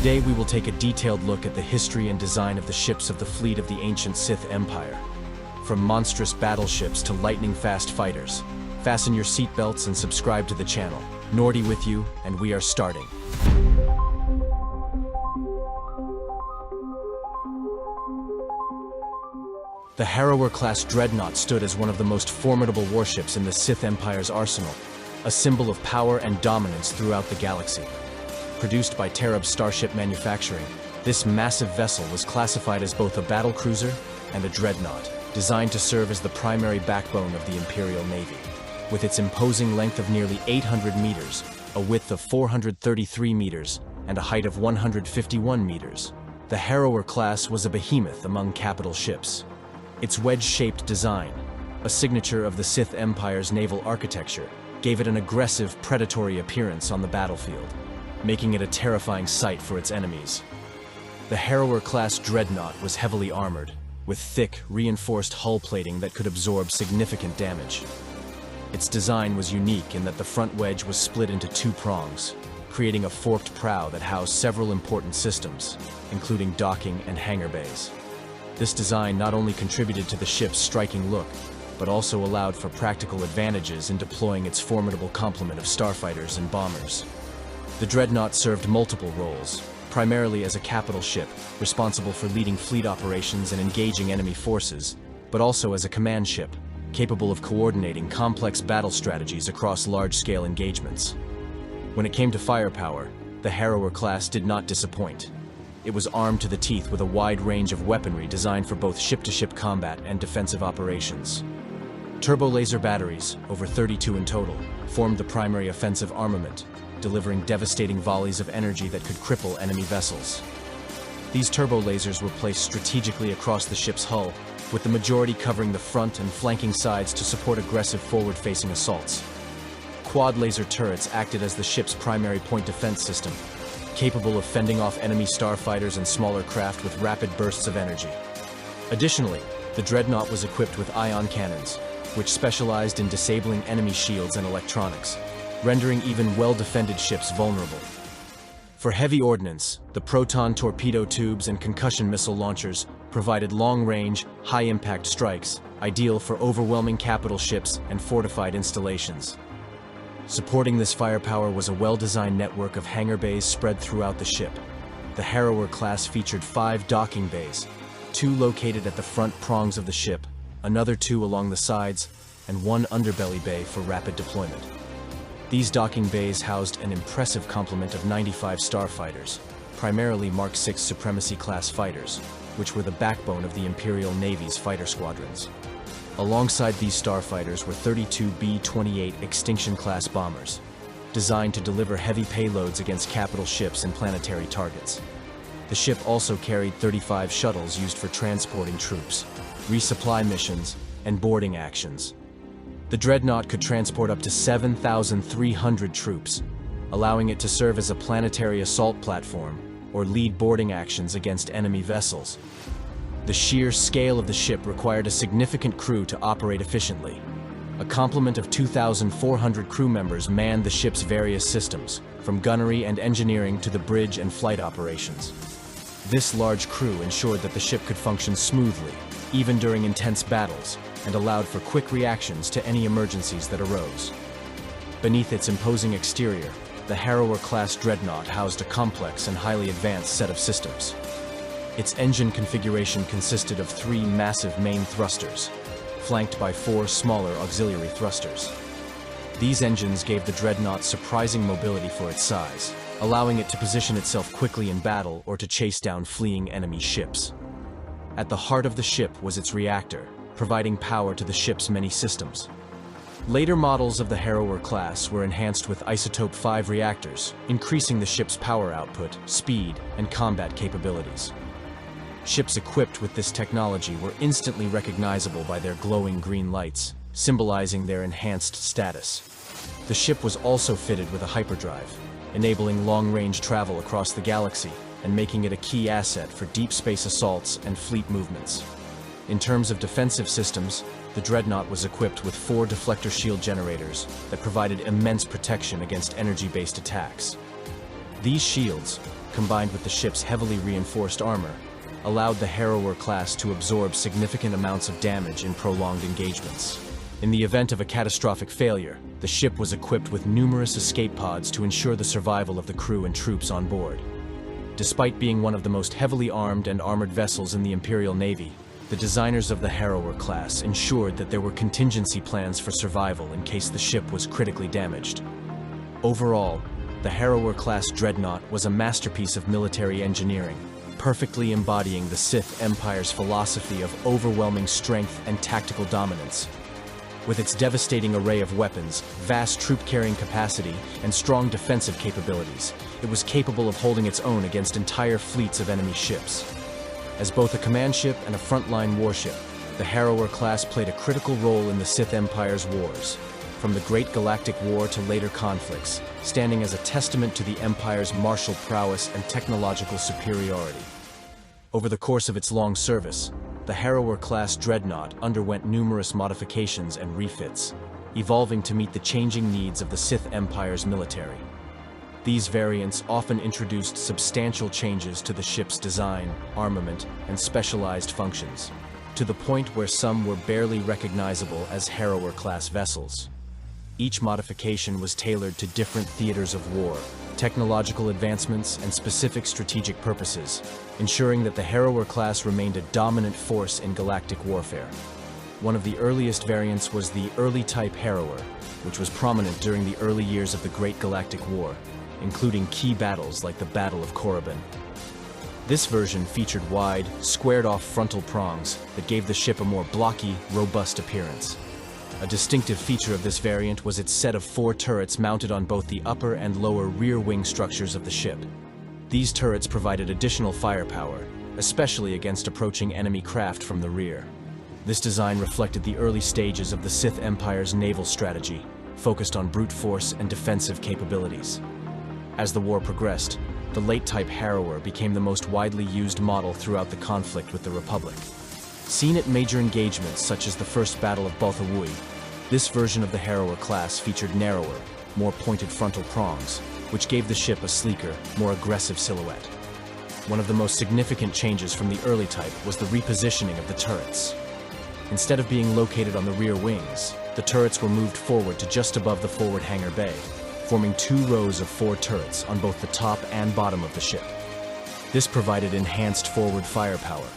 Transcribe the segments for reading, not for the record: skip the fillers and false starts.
Today we will take a detailed look at the history and design of the ships of the fleet of the ancient Sith Empire. From monstrous battleships to lightning-fast fighters. Fasten your seatbelts and subscribe to the channel. Nordy with you, and we are starting. The Harrower-class Dreadnought stood as one of the most formidable warships in the Sith Empire's arsenal, a symbol of power and dominance throughout the galaxy. Produced by Terab Starship Manufacturing, this massive vessel was classified as both a battlecruiser and a dreadnought, designed to serve as the primary backbone of the Imperial Navy. With its imposing length of nearly 800 meters, a width of 433 meters, and a height of 151 meters, the Harrower class was a behemoth among capital ships. Its wedge-shaped design, a signature of the Sith Empire's naval architecture, gave it an aggressive, predatory appearance on the battlefield, making it a terrifying sight for its enemies. The Harrower-class Dreadnought was heavily armored, with thick, reinforced hull plating that could absorb significant damage. Its design was unique in that the front wedge was split into two prongs, creating a forked prow that housed several important systems, including docking and hangar bays. This design not only contributed to the ship's striking look, but also allowed for practical advantages in deploying its formidable complement of starfighters and bombers. The Dreadnought served multiple roles, primarily as a capital ship, responsible for leading fleet operations and engaging enemy forces, but also as a command ship, capable of coordinating complex battle strategies across large-scale engagements. When it came to firepower, the Harrower class did not disappoint. It was armed to the teeth with a wide range of weaponry designed for both ship-to-ship combat and defensive operations. Turbo-laser batteries, over 32 in total, formed the primary offensive armament, delivering devastating volleys of energy that could cripple enemy vessels. These turbo-lasers were placed strategically across the ship's hull, with the majority covering the front and flanking sides to support aggressive forward-facing assaults. Quad-laser turrets acted as the ship's primary point defense system, capable of fending off enemy starfighters and smaller craft with rapid bursts of energy. Additionally, the Dreadnought was equipped with ion cannons, which specialized in disabling enemy shields and electronics, rendering even well-defended ships vulnerable. For heavy ordnance, the proton torpedo tubes and concussion missile launchers provided long-range, high-impact strikes, ideal for overwhelming capital ships and fortified installations. Supporting this firepower was a well-designed network of hangar bays spread throughout the ship. The Harrower class featured 5 docking bays, 2 located at the front prongs of the ship, another 2 along the sides, and 1 underbelly bay for rapid deployment. These docking bays housed an impressive complement of 95 starfighters, primarily Mark VI Supremacy-class fighters, which were the backbone of the Imperial Navy's fighter squadrons. Alongside these starfighters were 32 B28 Extinction-class Bombers, designed to deliver heavy payloads against capital ships and planetary targets. The ship also carried 35 shuttles used for transporting troops, resupply missions, and boarding actions. The Dreadnought could transport up to 7,300 troops, allowing it to serve as a planetary assault platform or lead boarding actions against enemy vessels. The sheer scale of the ship required a significant crew to operate efficiently. A complement of 2,400 crew members manned the ship's various systems, from gunnery and engineering to the bridge and flight operations. This large crew ensured that the ship could function smoothly, even during intense battles, and allowed for quick reactions to any emergencies that arose. Beneath its imposing exterior, the Harrower-class Dreadnought housed a complex and highly advanced set of systems. Its engine configuration consisted of 3 massive main thrusters, flanked by 4 smaller auxiliary thrusters. These engines gave the Dreadnought surprising mobility for its size, allowing it to position itself quickly in battle or to chase down fleeing enemy ships. At the heart of the ship was its reactor, providing power to the ship's many systems. Later models of the Harrower class were enhanced with Isotope 5 reactors, increasing the ship's power output, speed, and combat capabilities. Ships equipped with this technology were instantly recognizable by their glowing green lights, symbolizing their enhanced status. The ship was also fitted with a hyperdrive, enabling long-range travel across the galaxy and making it a key asset for deep space assaults and fleet movements. In terms of defensive systems, the Dreadnought was equipped with 4 deflector shield generators that provided immense protection against energy-based attacks. These shields, combined with the ship's heavily reinforced armor, allowed the Harrower-class to absorb significant amounts of damage in prolonged engagements. In the event of a catastrophic failure, the ship was equipped with numerous escape pods to ensure the survival of the crew and troops on board. Despite being one of the most heavily armed and armored vessels in the Imperial Navy, the designers of the Harrower-class ensured that there were contingency plans for survival in case the ship was critically damaged. Overall, the Harrower-class Dreadnought was a masterpiece of military engineering, perfectly embodying the Sith Empire's philosophy of overwhelming strength and tactical dominance. With its devastating array of weapons, vast troop-carrying capacity, and strong defensive capabilities, it was capable of holding its own against entire fleets of enemy ships. As both a command ship and a frontline warship, the Harrower-class played a critical role in the Sith Empire's wars, from the Great Galactic War to later conflicts, standing as a testament to the Empire's martial prowess and technological superiority. Over the course of its long service, the Harrower-class Dreadnought underwent numerous modifications and refits, evolving to meet the changing needs of the Sith Empire's military. These variants often introduced substantial changes to the ship's design, armament, and specialized functions, to the point where some were barely recognizable as Harrower-class vessels. Each modification was tailored to different theaters of war, technological advancements, and specific strategic purposes, ensuring that the Harrower-class remained a dominant force in galactic warfare. One of the earliest variants was the early type Harrower, which was prominent during the early years of the Great Galactic War, including key battles like the Battle of Korriban. This version featured wide, squared-off frontal prongs that gave the ship a more blocky, robust appearance. A distinctive feature of this variant was its set of 4 turrets mounted on both the upper and lower rear wing structures of the ship. These turrets provided additional firepower, especially against approaching enemy craft from the rear. This design reflected the early stages of the Sith Empire's naval strategy, focused on brute force and defensive capabilities. As the war progressed, the late-type Harrower became the most widely used model throughout the conflict with the Republic. Seen at major engagements such as the First Battle of Balthawoui, this version of the Harrower-class featured narrower, more pointed frontal prongs, which gave the ship a sleeker, more aggressive silhouette. One of the most significant changes from the early type was the repositioning of the turrets. Instead of being located on the rear wings, the turrets were moved forward to just above the forward hangar bay, forming 2 rows of 4 turrets on both the top and bottom of the ship. This provided enhanced forward firepower,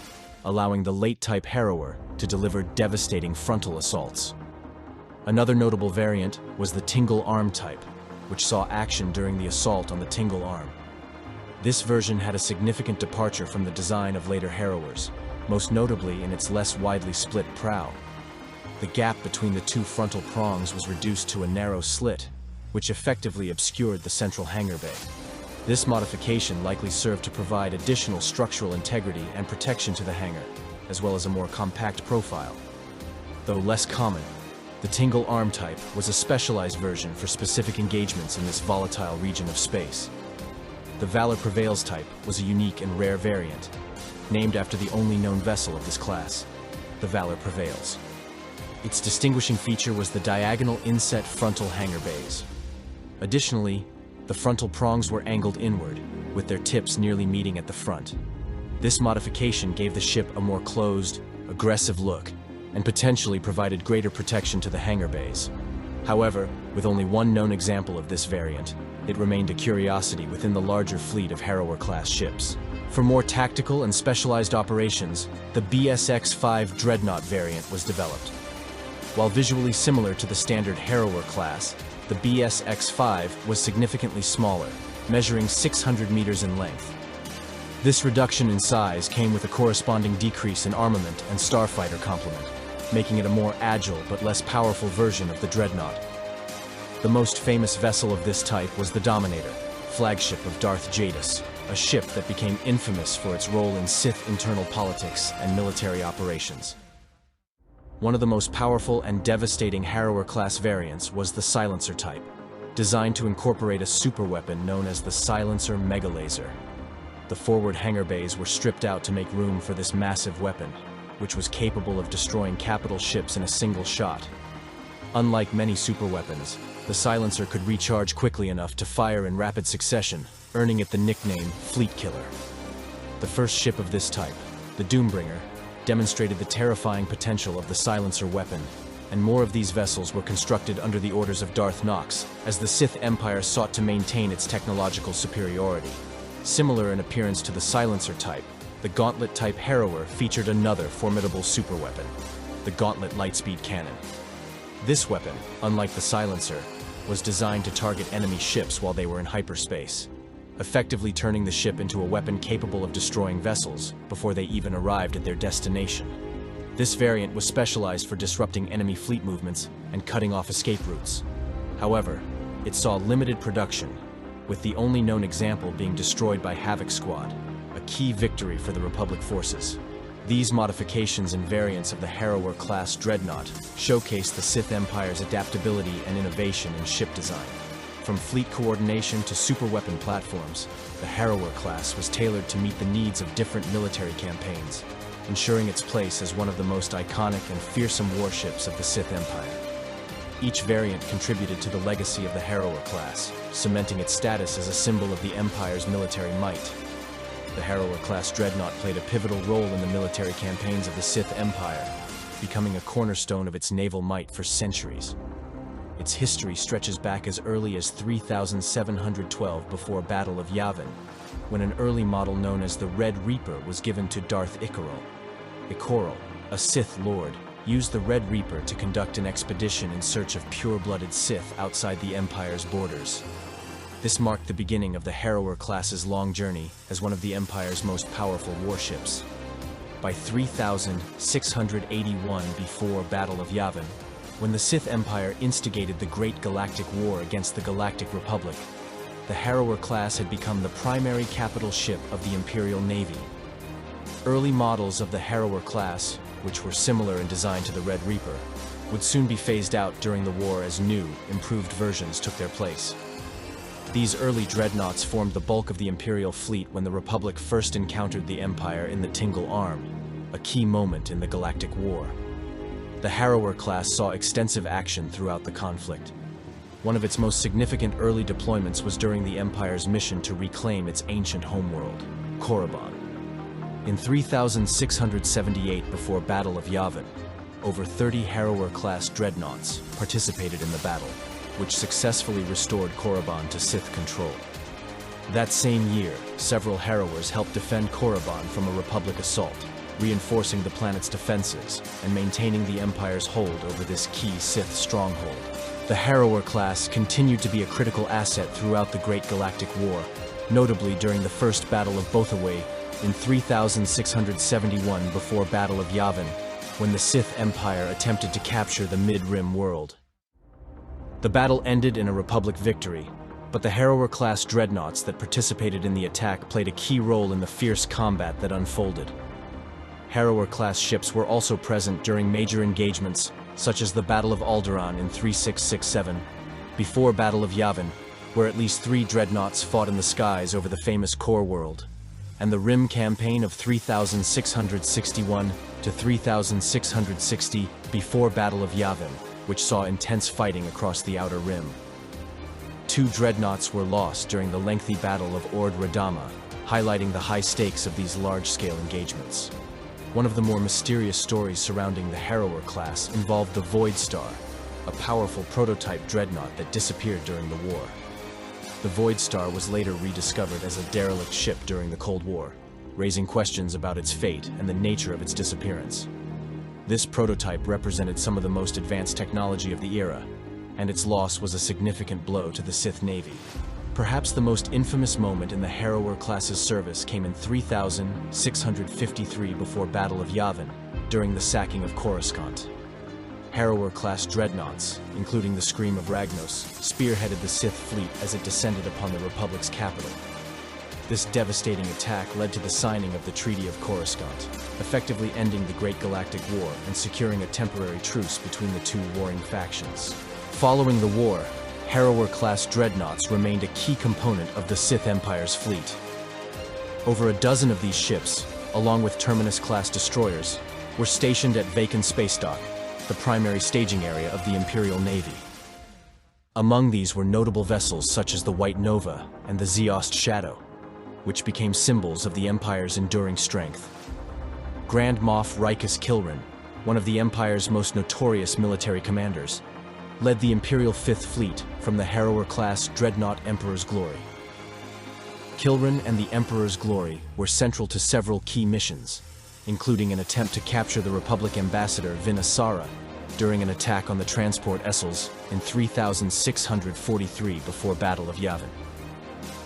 allowing the late-type Harrower to deliver devastating frontal assaults. Another notable variant was the Tingle Arm type, which saw action during the assault on the Tingle Arm. This version had a significant departure from the design of later Harrowers, most notably in its less widely split prow. The gap between the 2 frontal prongs was reduced to a narrow slit, which effectively obscured the central hangar bay. This modification likely served to provide additional structural integrity and protection to the hangar, as well as a more compact profile. Though less common, the Tingle Arm type was a specialized version for specific engagements in this volatile region of space. The Valor Prevails type was a unique and rare variant, named after the only known vessel of this class, the Valor Prevails. Its distinguishing feature was the diagonal inset frontal hangar bays. Additionally, the frontal prongs were angled inward, with their tips nearly meeting at the front. This modification gave the ship a more closed, aggressive look, and potentially provided greater protection to the hangar bays. However, with only one known example of this variant, it remained a curiosity within the larger fleet of Harrower-class ships. For more tactical and specialized operations, the BSX-5 Dreadnought variant was developed. While visually similar to the standard Harrower class, the BSX-5 was significantly smaller, measuring 600 meters in length. This reduction in size came with a corresponding decrease in armament and starfighter complement, making it a more agile but less powerful version of the Dreadnought. The most famous vessel of this type was the Dominator, flagship of Darth Jadus, a ship that became infamous for its role in Sith internal politics and military operations. One of the most powerful and devastating Harrower-class variants was the Silencer type, designed to incorporate a superweapon known as the Silencer Megalaser. The forward hangar bays were stripped out to make room for this massive weapon, which was capable of destroying capital ships in a single shot. Unlike many superweapons, the Silencer could recharge quickly enough to fire in rapid succession, earning it the nickname Fleet Killer. The first ship of this type, the Doombringer, demonstrated the terrifying potential of the silencer weapon, and more of these vessels were constructed under the orders of Darth Nox as the Sith Empire sought to maintain its technological superiority. Similar in appearance to the silencer type, the Gauntlet-type Harrower featured another formidable superweapon, the Gauntlet Lightspeed Cannon. This weapon, unlike the silencer, was designed to target enemy ships while they were in hyperspace, effectively turning the ship into a weapon capable of destroying vessels before they even arrived at their destination. This variant was specialized for disrupting enemy fleet movements and cutting off escape routes. However, it saw limited production, with the only known example being destroyed by Havoc Squad, a key victory for the Republic forces. These modifications and variants of the Harrower-class Dreadnought showcase the Sith Empire's adaptability and innovation in ship design. From fleet coordination to superweapon platforms, the Harrower class was tailored to meet the needs of different military campaigns, ensuring its place as one of the most iconic and fearsome warships of the Sith Empire. Each variant contributed to the legacy of the Harrower class, cementing its status as a symbol of the Empire's military might. The Harrower-class Dreadnought played a pivotal role in the military campaigns of the Sith Empire, becoming a cornerstone of its naval might for centuries. Its history stretches back as early as 3712 before Battle of Yavin, when an early model known as the Red Reaper was given to Darth Icarol. Icarol, a Sith Lord, used the Red Reaper to conduct an expedition in search of pure-blooded Sith outside the Empire's borders. This marked the beginning of the Harrower class's long journey as one of the Empire's most powerful warships. By 3681 before Battle of Yavin, when the Sith Empire instigated the Great Galactic War against the Galactic Republic, the Harrower class had become the primary capital ship of the Imperial Navy. Early models of the Harrower class, which were similar in design to the Red Reaper, would soon be phased out during the war as new, improved versions took their place. These early dreadnoughts formed the bulk of the Imperial fleet when the Republic first encountered the Empire in the Tingle Arm, a key moment in the Galactic War. The Harrower class saw extensive action throughout the conflict. One of its most significant early deployments was during the Empire's mission to reclaim its ancient homeworld, Korriban. In 3678 before Battle of Yavin, over 30 Harrower-class dreadnoughts participated in the battle, which successfully restored Korriban to Sith control. That same year, several Harrowers helped defend Korriban from a Republic assault, reinforcing the planet's defenses and maintaining the Empire's hold over this key Sith stronghold. The Harrower class continued to be a critical asset throughout the Great Galactic War, notably during the First Battle of Bothaway in 3671 before Battle of Yavin, when the Sith Empire attempted to capture the Mid-Rim world. The battle ended in a Republic victory, but the Harrower-class dreadnoughts that participated in the attack played a key role in the fierce combat that unfolded. Harrower-class ships were also present during major engagements, such as the Battle of Alderaan in 3667, before Battle of Yavin, where at least 3 dreadnoughts fought in the skies over the famous core world, and the Rim campaign of 3661 to 3660 before Battle of Yavin, which saw intense fighting across the Outer Rim. 2 dreadnoughts were lost during the lengthy Battle of Ord Radama, highlighting the high stakes of these large-scale engagements. One of the more mysterious stories surrounding the Harrower class involved the Void Star, a powerful prototype dreadnought that disappeared during the war. The Void Star was later rediscovered as a derelict ship during the Cold War, raising questions about its fate and the nature of its disappearance. This prototype represented some of the most advanced technology of the era, and its loss was a significant blow to the Sith Navy. Perhaps the most infamous moment in the Harrower class's service came in 3653 before Battle of Yavin, during the sacking of Coruscant. Harrower-class dreadnoughts, including the Scream of Ragnos, spearheaded the Sith fleet as it descended upon the Republic's capital. This devastating attack led to the signing of the Treaty of Coruscant, effectively ending the Great Galactic War and securing a temporary truce between the 2 warring factions. Following the war, Harrower-class dreadnoughts remained a key component of the Sith Empire's fleet. Over a dozen of these ships, along with Terminus-class destroyers, were stationed at Vacan Space Dock, the primary staging area of the Imperial Navy. Among these were notable vessels such as the White Nova and the Zeost Shadow, which became symbols of the Empire's enduring strength. Grand Moff Rikus Kilrin, one of the Empire's most notorious military commanders, led the Imperial Fifth Fleet from the Harrower-class Dreadnought Emperor's Glory. Kilrin and the Emperor's Glory were central to several key missions, including an attempt to capture the Republic ambassador Vinasara during an attack on the transport Essels in 3643 before Battle of Yavin.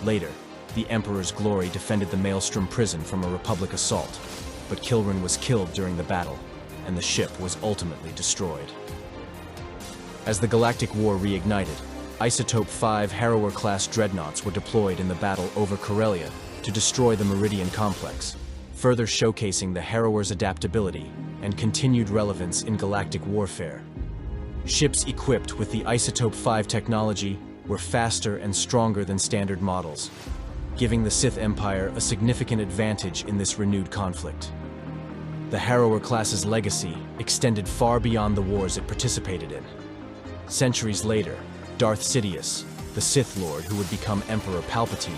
Later, the Emperor's Glory defended the Maelstrom prison from a Republic assault, but Kilrin was killed during the battle, and the ship was ultimately destroyed. As the Galactic War reignited, Isotope 5 Harrower-class Dreadnoughts were deployed in the battle over Corellia to destroy the Meridian Complex, further showcasing the Harrower's adaptability and continued relevance in galactic warfare. Ships equipped with the Isotope 5 technology were faster and stronger than standard models, giving the Sith Empire a significant advantage in this renewed conflict. The Harrower class's legacy extended far beyond the wars it participated in. Centuries later, Darth Sidious, the Sith Lord who would become Emperor Palpatine,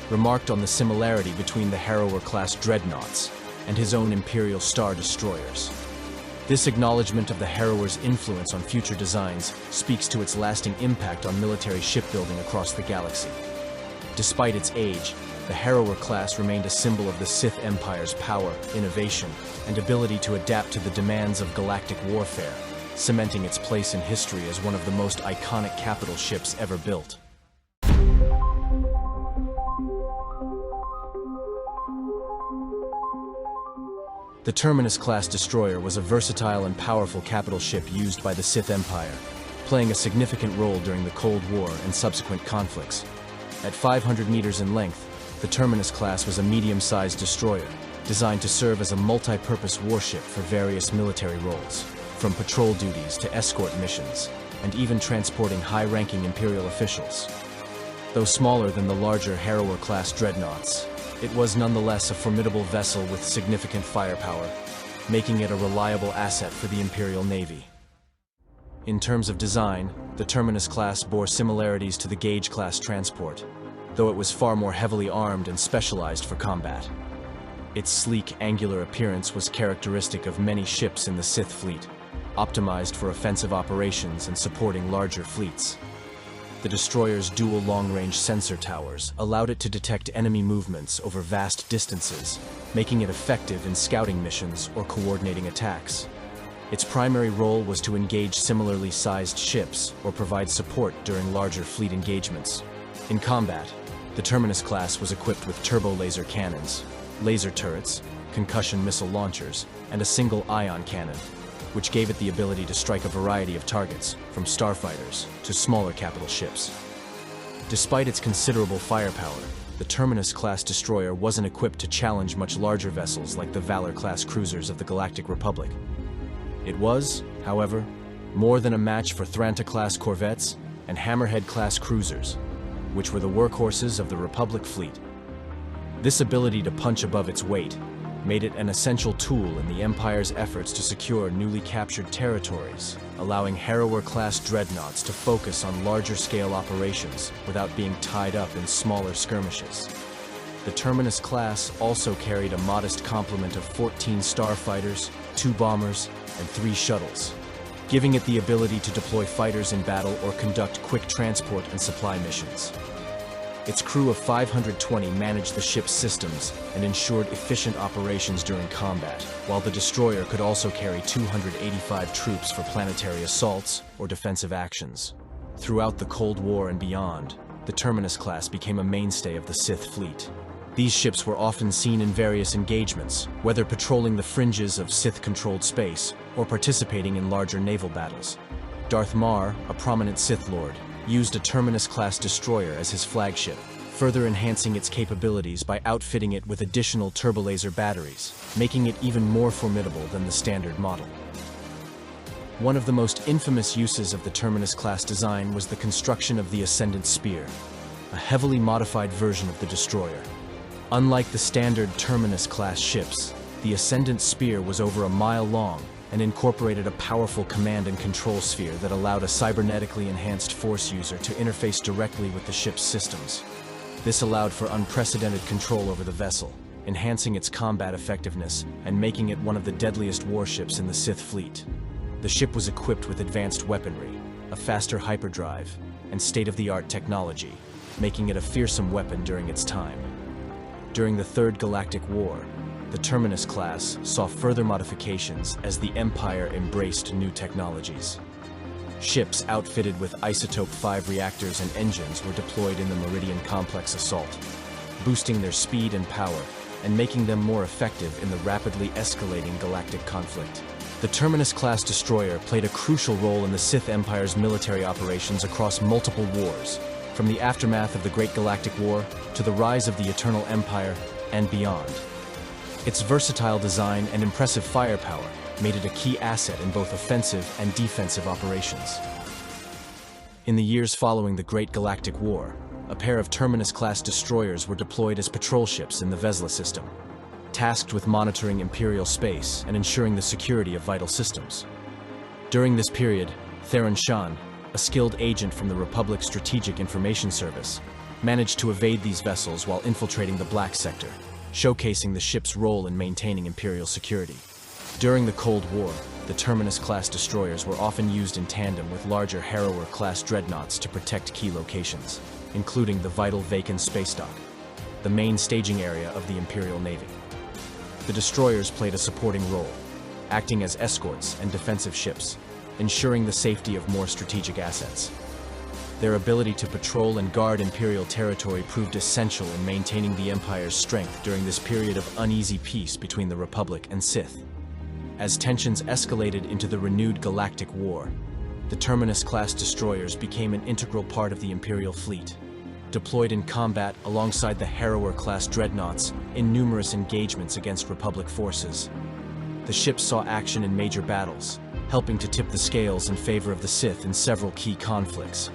remarked on the similarity between the Harrower-class Dreadnoughts and his own Imperial Star Destroyers. This acknowledgement of the Harrower's influence on future designs speaks to its lasting impact on military shipbuilding across the galaxy. Despite its age, the Harrower class remained a symbol of the Sith Empire's power, innovation, and ability to adapt to the demands of galactic warfare, cementing its place in history as one of the most iconic capital ships ever built. The Terminus-class Destroyer was a versatile and powerful capital ship used by the Sith Empire, playing a significant role during the Cold War and subsequent conflicts. At 500 meters in length, the Terminus-class was a medium-sized destroyer, designed to serve as a multi-purpose warship for various military roles, from patrol duties to escort missions, and even transporting high-ranking Imperial officials. Though smaller than the larger Harrower-class Dreadnoughts, it was nonetheless a formidable vessel with significant firepower, making it a reliable asset for the Imperial Navy. In terms of design, the Terminus-class bore similarities to the Gauge-class transport, though it was far more heavily armed and specialized for combat. Its sleek, angular appearance was characteristic of many ships in the Sith fleet, optimized for offensive operations and supporting larger fleets. The destroyer's dual long-range sensor towers allowed it to detect enemy movements over vast distances, making it effective in scouting missions or coordinating attacks. Its primary role was to engage similarly sized ships or provide support during larger fleet engagements. In combat, the Terminus class was equipped with turbo-laser cannons, laser turrets, concussion missile launchers, and a single ion cannon, which gave it the ability to strike a variety of targets, from starfighters to smaller capital ships. Despite its considerable firepower, the Terminus-class destroyer wasn't equipped to challenge much larger vessels like the Valor-class cruisers of the Galactic Republic. It was, however, more than a match for Thranta-class corvettes and Hammerhead-class cruisers, which were the workhorses of the Republic fleet. This ability to punch above its weight made it an essential tool in the Empire's efforts to secure newly captured territories, allowing Harrower-class dreadnoughts to focus on larger-scale operations without being tied up in smaller skirmishes. The Terminus class also carried a modest complement of 14 starfighters, 2 bombers, and 3 shuttles, giving it the ability to deploy fighters in battle or conduct quick transport and supply missions. Its crew of 520 managed the ship's systems and ensured efficient operations during combat, while the destroyer could also carry 285 troops for planetary assaults or defensive actions. Throughout the Cold War and beyond, the Terminus class became a mainstay of the Sith fleet. These ships were often seen in various engagements, whether patrolling the fringes of Sith-controlled space or participating in larger naval battles. Darth Mar, a prominent Sith Lord, used a Terminus-class destroyer as his flagship, further enhancing its capabilities by outfitting it with additional turbolaser batteries, making it even more formidable than the standard model. One of the most infamous uses of the Terminus-class design was the construction of the Ascendant Spear, a heavily modified version of the destroyer. Unlike the standard Terminus-class ships, the Ascendant Spear was over a mile long and incorporated a powerful command and control sphere that allowed a cybernetically enhanced Force user to interface directly with the ship's systems. This allowed for unprecedented control over the vessel, enhancing its combat effectiveness and making it one of the deadliest warships in the Sith fleet. The ship was equipped with advanced weaponry, a faster hyperdrive, and state-of-the-art technology, making it a fearsome weapon during its time. During the Third Galactic War, the Terminus class saw further modifications as the Empire embraced new technologies. Ships outfitted with Isotope 5 reactors and engines were deployed in the Meridian Complex assault, boosting their speed and power and making them more effective in the rapidly escalating galactic conflict. The Terminus-class Destroyer played a crucial role in the Sith Empire's military operations across multiple wars, from the aftermath of the Great Galactic War to the rise of the Eternal Empire and beyond. Its versatile design and impressive firepower made it a key asset in both offensive and defensive operations. In the years following the Great Galactic War, a pair of Terminus-class destroyers were deployed as patrol ships in the Vesla system, tasked with monitoring Imperial space and ensuring the security of vital systems. During this period, Theron Shan, a skilled agent from the Republic Strategic Information Service, managed to evade these vessels while infiltrating the Black Sector, showcasing the ship's role in maintaining Imperial security. During the Cold War, the Terminus-class destroyers were often used in tandem with larger Harrower-class Dreadnoughts to protect key locations, including the vital Vacan space dock, the main staging area of the Imperial Navy. The destroyers played a supporting role, acting as escorts and defensive ships, ensuring the safety of more strategic assets. Their ability to patrol and guard Imperial territory proved essential in maintaining the Empire's strength during this period of uneasy peace between the Republic and Sith. As tensions escalated into the renewed Galactic War, the Terminus-class destroyers became an integral part of the Imperial fleet, deployed in combat alongside the Harrower-class Dreadnoughts in numerous engagements against Republic forces. The ships saw action in major battles, helping to tip the scales in favor of the Sith in several key conflicts.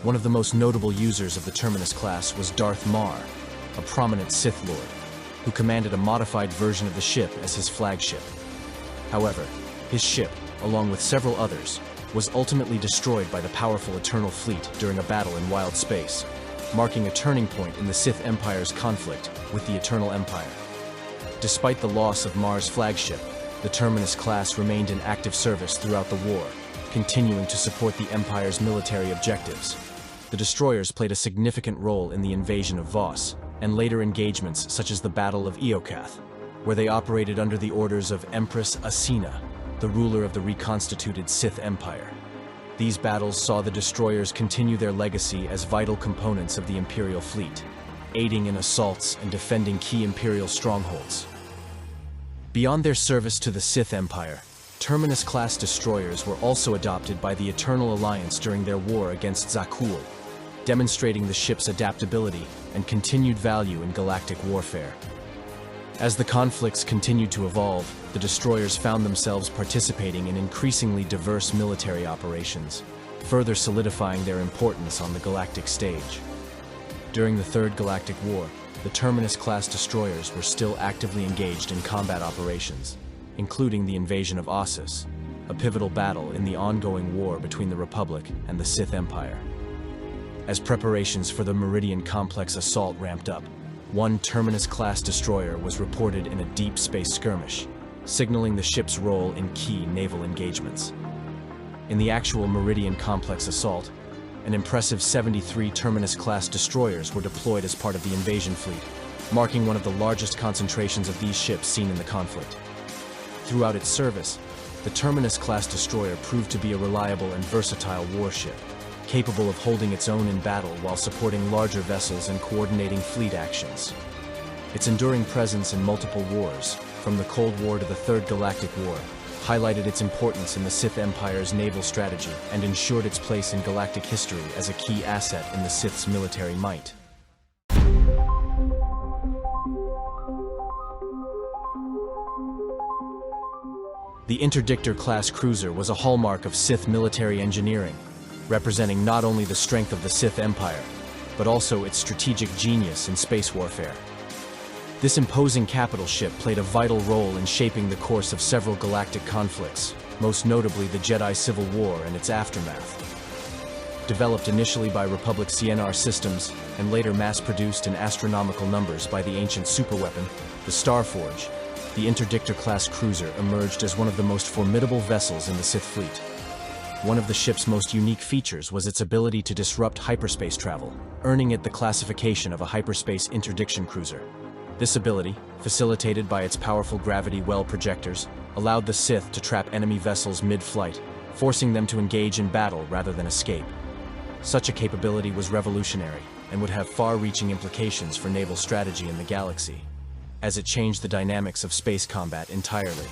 One of the most notable users of the Terminus class was Darth Mar, a prominent Sith Lord, who commanded a modified version of the ship as his flagship. However, his ship, along with several others, was ultimately destroyed by the powerful Eternal Fleet during a battle in wild space, marking a turning point in the Sith Empire's conflict with the Eternal Empire. Despite the loss of Mar's flagship, the Terminus class remained in active service throughout the war, continuing to support the Empire's military objectives. The destroyers played a significant role in the invasion of Voss, and later engagements such as the Battle of Eocath, where they operated under the orders of Empress Asina, the ruler of the reconstituted Sith Empire. These battles saw the destroyers continue their legacy as vital components of the Imperial fleet, aiding in assaults and defending key Imperial strongholds. Beyond their service to the Sith Empire, Terminus-class destroyers were also adopted by the Eternal Alliance during their war against Zakul, demonstrating the ship's adaptability and continued value in galactic warfare. As the conflicts continued to evolve, the destroyers found themselves participating in increasingly diverse military operations, further solidifying their importance on the galactic stage. During the Third Galactic War, the Terminus-class destroyers were still actively engaged in combat operations, including the invasion of Ossus, a pivotal battle in the ongoing war between the Republic and the Sith Empire. As preparations for the Meridian Complex assault ramped up, one Terminus-class destroyer was reported in a deep space skirmish, signaling the ship's role in key naval engagements. In the actual Meridian Complex assault, an impressive 73 Terminus-class destroyers were deployed as part of the invasion fleet, marking one of the largest concentrations of these ships seen in the conflict. Throughout its service, the Terminus-class destroyer proved to be a reliable and versatile warship, capable of holding its own in battle while supporting larger vessels and coordinating fleet actions. Its enduring presence in multiple wars, from the Cold War to the Third Galactic War, highlighted its importance in the Sith Empire's naval strategy and ensured its place in galactic history as a key asset in the Sith's military might. The Interdictor-class Cruiser was a hallmark of Sith military engineering, representing not only the strength of the Sith Empire, but also its strategic genius in space warfare. This imposing capital ship played a vital role in shaping the course of several galactic conflicts, most notably the Jedi Civil War and its aftermath. Developed initially by Republic CNR systems and later mass-produced in astronomical numbers by the ancient superweapon, the Starforge, the Interdictor-class Cruiser emerged as one of the most formidable vessels in the Sith fleet. One of the ship's most unique features was its ability to disrupt hyperspace travel, earning it the classification of a hyperspace interdiction cruiser. This ability, facilitated by its powerful gravity well projectors, allowed the Sith to trap enemy vessels mid-flight, forcing them to engage in battle rather than escape. Such a capability was revolutionary and would have far-reaching implications for naval strategy in the galaxy, as it changed the dynamics of space combat entirely.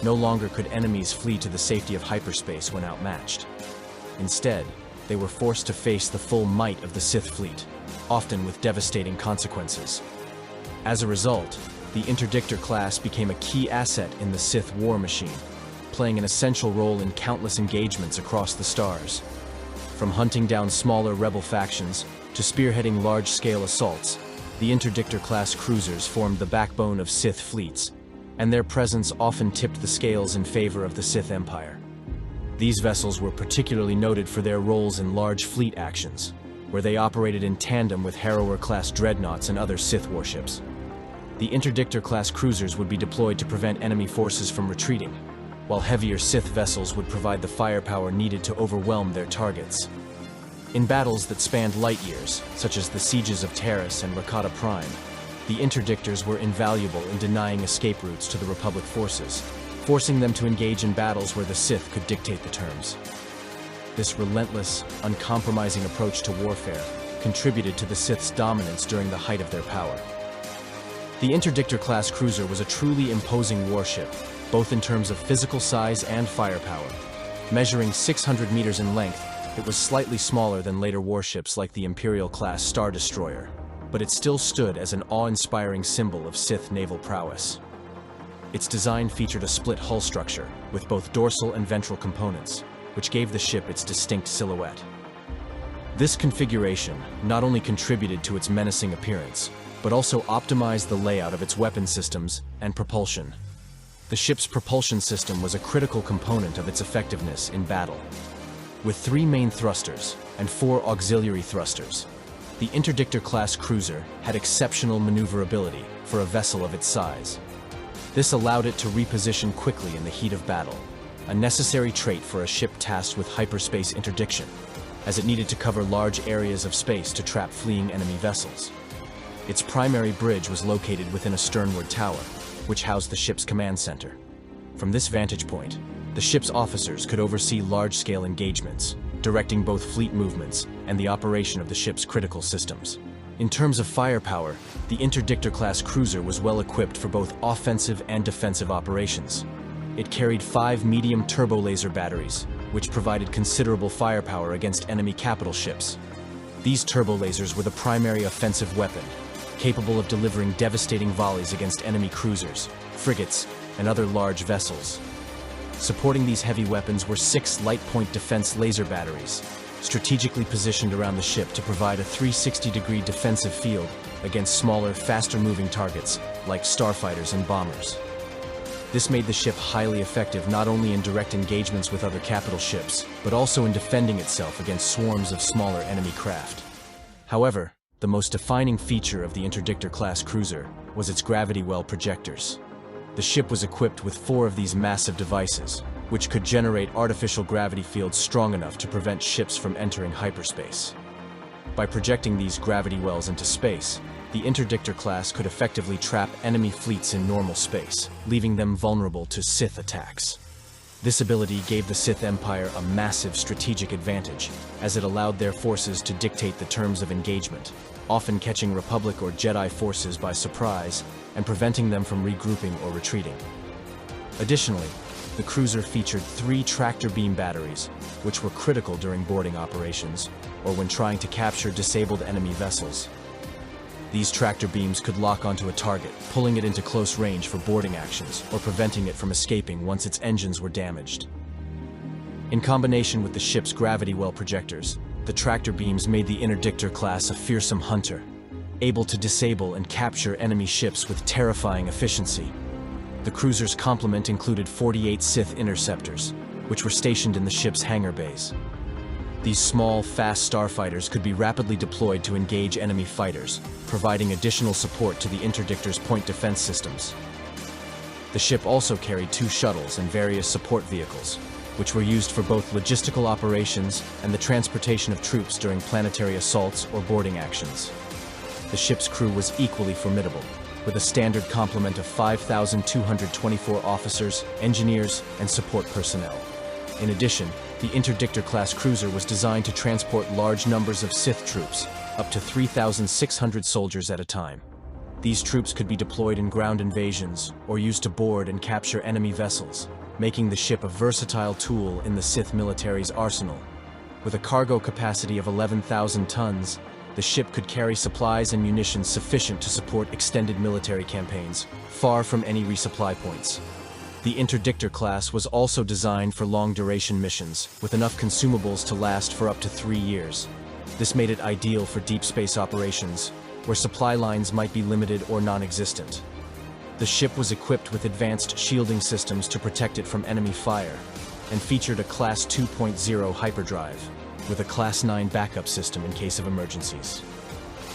No longer could enemies flee to the safety of hyperspace when outmatched. Instead, they were forced to face the full might of the Sith fleet, often with devastating consequences. As a result, the Interdictor class became a key asset in the Sith war machine, playing an essential role in countless engagements across the stars. From hunting down smaller rebel factions to spearheading large-scale assaults, the Interdictor-class cruisers formed the backbone of Sith fleets, and their presence often tipped the scales in favor of the Sith Empire. These vessels were particularly noted for their roles in large fleet actions, where they operated in tandem with Harrower-class Dreadnoughts and other Sith warships. The Interdictor-class cruisers would be deployed to prevent enemy forces from retreating, while heavier Sith vessels would provide the firepower needed to overwhelm their targets. In battles that spanned light years, such as the sieges of Taris and Rakata Prime, the Interdictors were invaluable in denying escape routes to the Republic forces, forcing them to engage in battles where the Sith could dictate the terms. This relentless, uncompromising approach to warfare contributed to the Sith's dominance during the height of their power. The Interdictor-class cruiser was a truly imposing warship, both in terms of physical size and firepower. Measuring 600 meters in length, it was slightly smaller than later warships like the Imperial-class Star Destroyer, but it still stood as an awe-inspiring symbol of Sith naval prowess. Its design featured a split hull structure, with both dorsal and ventral components, which gave the ship its distinct silhouette. This configuration not only contributed to its menacing appearance, but also optimized the layout of its weapon systems and propulsion. The ship's propulsion system was a critical component of its effectiveness in battle. With 3 main thrusters and 4 auxiliary thrusters, the Interdictor-class cruiser had exceptional maneuverability for a vessel of its size. This allowed it to reposition quickly in the heat of battle, a necessary trait for a ship tasked with hyperspace interdiction, as it needed to cover large areas of space to trap fleeing enemy vessels. Its primary bridge was located within a sternward tower, which housed the ship's command center. From this vantage point, the ship's officers could oversee large-scale engagements, directing both fleet movements and the operation of the ship's critical systems. In terms of firepower, the Interdictor-class cruiser was well equipped for both offensive and defensive operations. It carried 5 medium turbo laser batteries, which provided considerable firepower against enemy capital ships. These turbo lasers were the primary offensive weapon, capable of delivering devastating volleys against enemy cruisers, frigates, and other large vessels. Supporting these heavy weapons were 6 light-point defense laser batteries, strategically positioned around the ship to provide a 360-degree defensive field against smaller, faster-moving targets like starfighters and bombers. This made the ship highly effective not only in direct engagements with other capital ships, but also in defending itself against swarms of smaller enemy craft. However, the most defining feature of the Interdictor-class cruiser was its gravity well projectors. The ship was equipped with 4 of these massive devices, which could generate artificial gravity fields strong enough to prevent ships from entering hyperspace. By projecting these gravity wells into space, the Interdictor class could effectively trap enemy fleets in normal space, leaving them vulnerable to Sith attacks. This ability gave the Sith Empire a massive strategic advantage, as it allowed their forces to dictate the terms of engagement, often catching Republic or Jedi forces by surprise and preventing them from regrouping or retreating. Additionally, the cruiser featured 3 tractor beam batteries, which were critical during boarding operations or when trying to capture disabled enemy vessels. These tractor beams could lock onto a target, pulling it into close range for boarding actions or preventing it from escaping once its engines were damaged. In combination with the ship's gravity well projectors, the tractor beams made the Interdictor class a fearsome hunter. able to disable and capture enemy ships with terrifying efficiency. The cruiser's complement included 48 Sith interceptors, which were stationed in the ship's hangar bays. These small, fast starfighters could be rapidly deployed to engage enemy fighters, providing additional support to the Interdictor's point defense systems. The ship also carried 2 shuttles and various support vehicles, which were used for both logistical operations and the transportation of troops during planetary assaults or boarding actions. The ship's crew was equally formidable, with a standard complement of 5,224 officers, engineers, and support personnel. In addition, the Interdictor-class Cruiser was designed to transport large numbers of Sith troops, up to 3,600 soldiers at a time. These troops could be deployed in ground invasions or used to board and capture enemy vessels, making the ship a versatile tool in the Sith military's arsenal. With a cargo capacity of 11,000 tons, the ship could carry supplies and munitions sufficient to support extended military campaigns, far from any resupply points. The Interdictor class was also designed for long-duration missions, with enough consumables to last for up to 3 years. This made it ideal for deep space operations, where supply lines might be limited or non-existent. The ship was equipped with advanced shielding systems to protect it from enemy fire, and featured a Class 2.0 hyperdrive, with a Class 9 backup system in case of emergencies.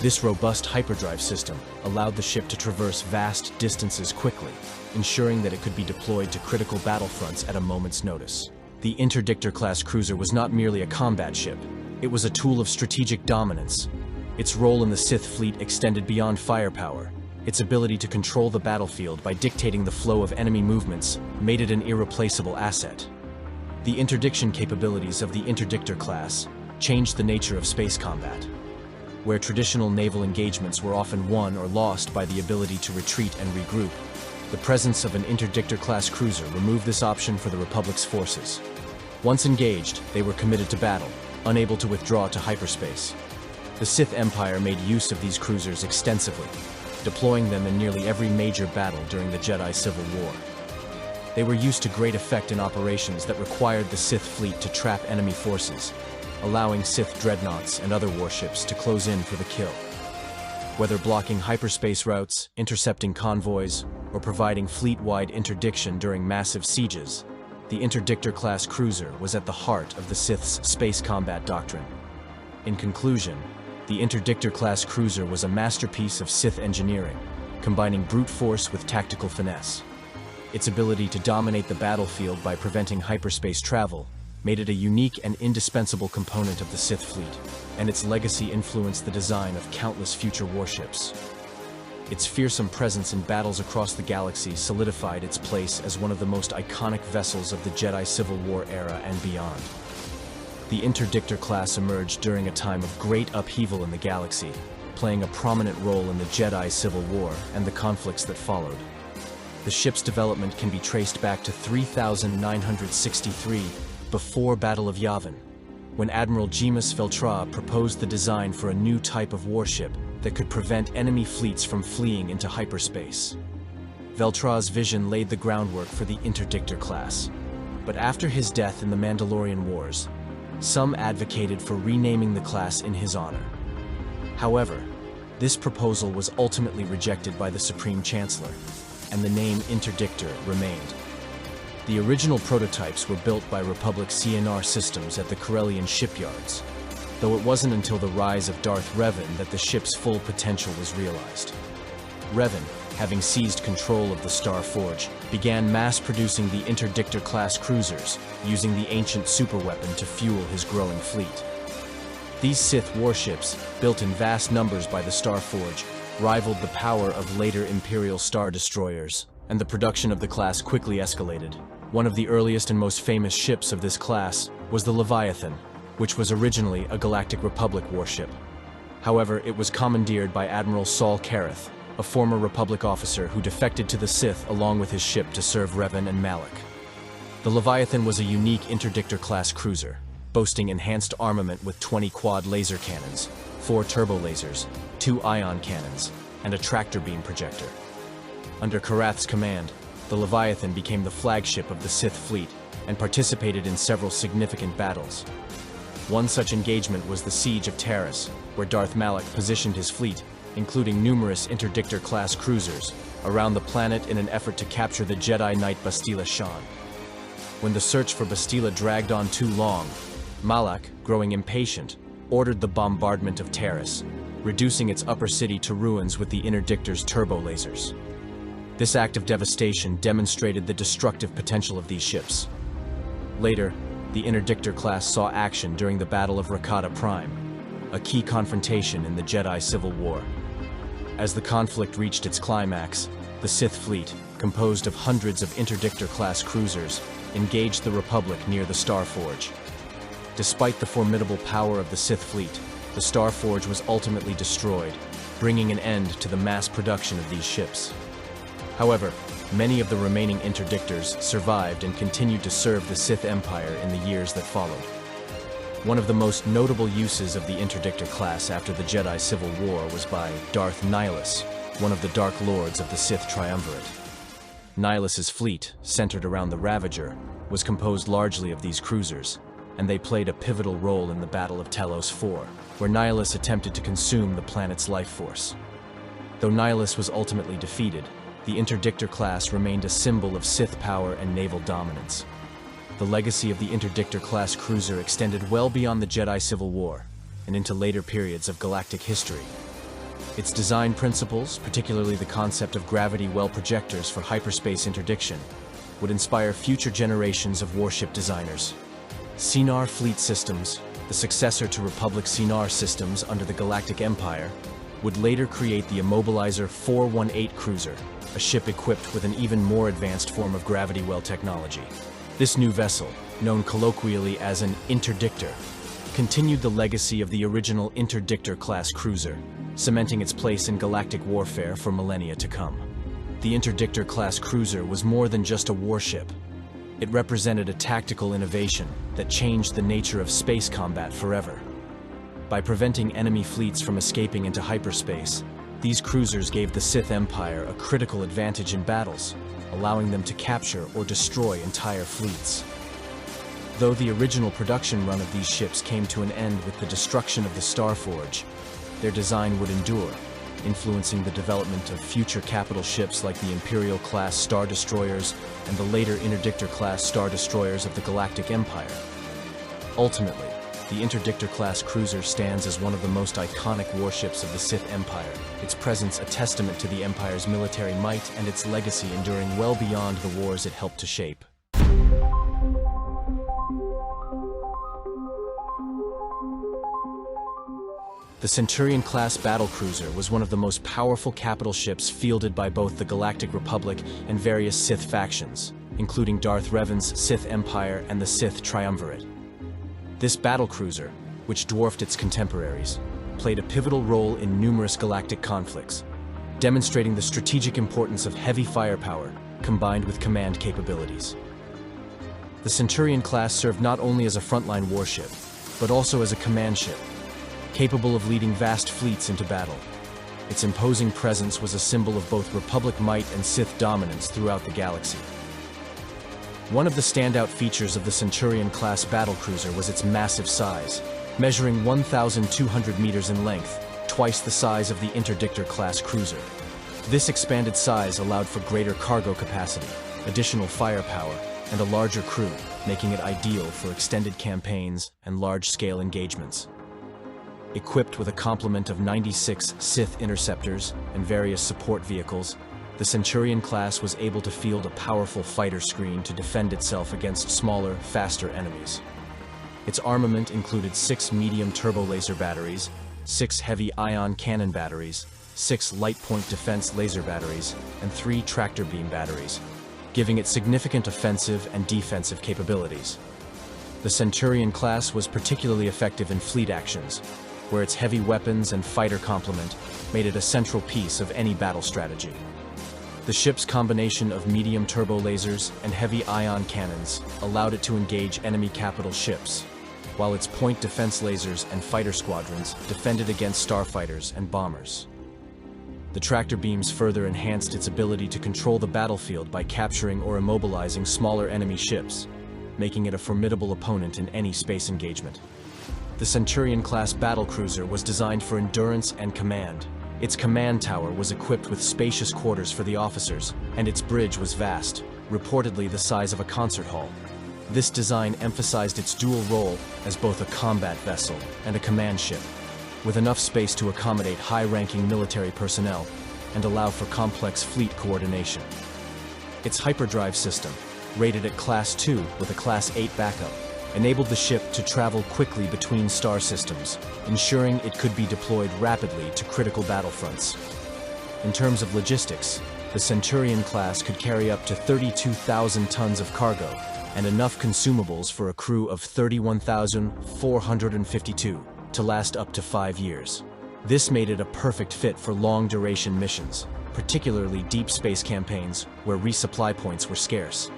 This robust hyperdrive system allowed the ship to traverse vast distances quickly, ensuring that it could be deployed to critical battlefronts at a moment's notice. The Interdictor-class Cruiser was not merely a combat ship, it was a tool of strategic dominance. Its role in the Sith fleet extended beyond firepower. Its ability to control the battlefield by dictating the flow of enemy movements made it an irreplaceable asset. The interdiction capabilities of the Interdictor class changed the nature of space combat. Where traditional naval engagements were often won or lost by the ability to retreat and regroup, the presence of an Interdictor-class cruiser removed this option for the Republic's forces. Once engaged, they were committed to battle, unable to withdraw to hyperspace. The Sith Empire made use of these cruisers extensively, deploying them in nearly every major battle during the Jedi Civil War. They were used to great effect in operations that required the Sith fleet to trap enemy forces, allowing Sith dreadnoughts and other warships to close in for the kill. Whether blocking hyperspace routes, intercepting convoys, or providing fleet-wide interdiction during massive sieges, the Interdictor-class Cruiser was at the heart of the Sith's space combat doctrine. In conclusion, the Interdictor-class Cruiser was a masterpiece of Sith engineering, combining brute force with tactical finesse. Its ability to dominate the battlefield by preventing hyperspace travel made it a unique and indispensable component of the Sith fleet, and its legacy influenced the design of countless future warships. Its fearsome presence in battles across the galaxy solidified its place as one of the most iconic vessels of the Jedi Civil War era and beyond. The Interdictor class emerged during a time of great upheaval in the galaxy, playing a prominent role in the Jedi Civil War and the conflicts that followed. The ship's development can be traced back to 3963, before Battle of Yavin, when Admiral Jemus Veltra proposed the design for a new type of warship that could prevent enemy fleets from fleeing into hyperspace. Veltra's vision laid the groundwork for the Interdictor class, but after his death in the Mandalorian Wars, some advocated for renaming the class in his honor. However, this proposal was ultimately rejected by the Supreme Chancellor, and the name Interdictor remained. The original prototypes were built by Republic CNR systems at the Corellian shipyards, though it wasn't until the rise of Darth Revan that the ship's full potential was realized. Revan, having seized control of the Star Forge, began mass-producing the Interdictor-class cruisers, using the ancient superweapon to fuel his growing fleet. These Sith warships, built in vast numbers by the Star Forge, rivaled the power of later Imperial Star Destroyers, and the production of the class quickly escalated. One of the earliest and most famous ships of this class was the Leviathan, which was originally a Galactic Republic warship. However, it was commandeered by Admiral Saul Kareth, a former Republic officer who defected to the Sith along with his ship to serve Revan and Malak. The Leviathan was a unique Interdictor-class cruiser, boasting enhanced armament with 20 quad laser cannons, 4 turbo lasers, 2 ion cannons, and a tractor beam projector. Under Karath's command, the Leviathan became the flagship of the Sith fleet and participated in several significant battles. One such engagement was the Siege of Taris, where Darth Malak positioned his fleet, including numerous Interdictor-class cruisers, around the planet in an effort to capture the Jedi Knight Bastila Shan. When the search for Bastila dragged on too long, Malak, growing impatient, ordered the bombardment of Taris, reducing its upper city to ruins with the Interdictor's turbo lasers. This act of devastation demonstrated the destructive potential of these ships. Later, the Interdictor class saw action during the Battle of Rakata Prime, a key confrontation in the Jedi Civil War. As the conflict reached its climax, the Sith fleet, composed of hundreds of Interdictor-class cruisers, engaged the Republic near the Starforge. Despite the formidable power of the Sith fleet, the Starforge was ultimately destroyed, bringing an end to the mass production of these ships. However, many of the remaining Interdictors survived and continued to serve the Sith Empire in the years that followed. One of the most notable uses of the Interdictor class after the Jedi Civil War was by Darth Nihilus, one of the Dark Lords of the Sith Triumvirate. Nihilus's fleet, centered around the Ravager, was composed largely of these cruisers, and they played a pivotal role in the Battle of Telos IV, where Nihilus attempted to consume the planet's life force. Though Nihilus was ultimately defeated, the Interdictor class remained a symbol of Sith power and naval dominance. The legacy of the Interdictor-class Cruiser extended well beyond the Jedi Civil War and into later periods of galactic history. Its design principles, particularly the concept of gravity well projectors for hyperspace interdiction, would inspire future generations of warship designers. Cinar Fleet Systems, the successor to Republic Cinar systems under the Galactic Empire, would later create the Immobilizer 418 cruiser, a ship equipped with an even more advanced form of gravity well technology. This new vessel, known colloquially as an Interdictor, continued the legacy of the original Interdictor-class Cruiser, cementing its place in galactic warfare for millennia to come. The Interdictor-class Cruiser was more than just a warship. It represented a tactical innovation that changed the nature of space combat forever. By preventing enemy fleets from escaping into hyperspace, these cruisers gave the Sith Empire a critical advantage in battles, allowing them to capture or destroy entire fleets. Though the original production run of these ships came to an end with the destruction of the Starforge, their design would endure, influencing the development of future capital ships like the Imperial-class Star Destroyers and the later Interdictor-class Star Destroyers of the Galactic Empire. Ultimately, the Interdictor-class Cruiser stands as one of the most iconic warships of the Sith Empire, its presence a testament to the Empire's military might and its legacy enduring well beyond the wars it helped to shape. The Centurion-class Battlecruiser was one of the most powerful capital ships fielded by both the Galactic Republic and various Sith factions, including Darth Revan's Sith Empire and the Sith Triumvirate. This battlecruiser, which dwarfed its contemporaries, played a pivotal role in numerous galactic conflicts, demonstrating the strategic importance of heavy firepower combined with command capabilities. The Centurion class served not only as a frontline warship, but also as a command ship, capable of leading vast fleets into battle. Its imposing presence was a symbol of both Republic might and Sith dominance throughout the galaxy. One of the standout features of the Centurion-class Battlecruiser was its massive size, measuring 1,200 meters in length, twice the size of the Interdictor-class Cruiser. This expanded size allowed for greater cargo capacity, additional firepower, and a larger crew, making it ideal for extended campaigns and large-scale engagements. Equipped with a complement of 96 Sith interceptors and various support vehicles, the Centurion class was able to field a powerful fighter screen to defend itself against smaller, faster enemies. Its armament included 6 medium turbo laser batteries, 6 heavy ion cannon batteries, 6 light point defense laser batteries, and 3 tractor beam batteries, giving it significant offensive and defensive capabilities. The Centurion class was particularly effective in fleet actions, where its heavy weapons and fighter complement made it a central piece of any battle strategy. The ship's combination of medium turbo lasers and heavy ion cannons allowed it to engage enemy capital ships, while its point defense lasers and fighter squadrons defended against starfighters and bombers. The tractor beams further enhanced its ability to control the battlefield by capturing or immobilizing smaller enemy ships, making it a formidable opponent in any space engagement. The Centurion-class Battlecruiser was designed for endurance and command, Its command tower was equipped with spacious quarters for the officers, and its bridge was vast, reportedly the size of a concert hall. This design emphasized its dual role as both a combat vessel and a command ship, with enough space to accommodate high-ranking military personnel and allow for complex fleet coordination. Its hyperdrive system, rated at Class 2 with a Class 8 backup, enabled the ship to travel quickly between star systems, ensuring it could be deployed rapidly to critical battlefronts. In terms of logistics, the Centurion class could carry up to 32,000 tons of cargo and enough consumables for a crew of 31,452 to last up to 5 years. This made it a perfect fit for long-duration missions, particularly deep space campaigns where resupply points were scarce.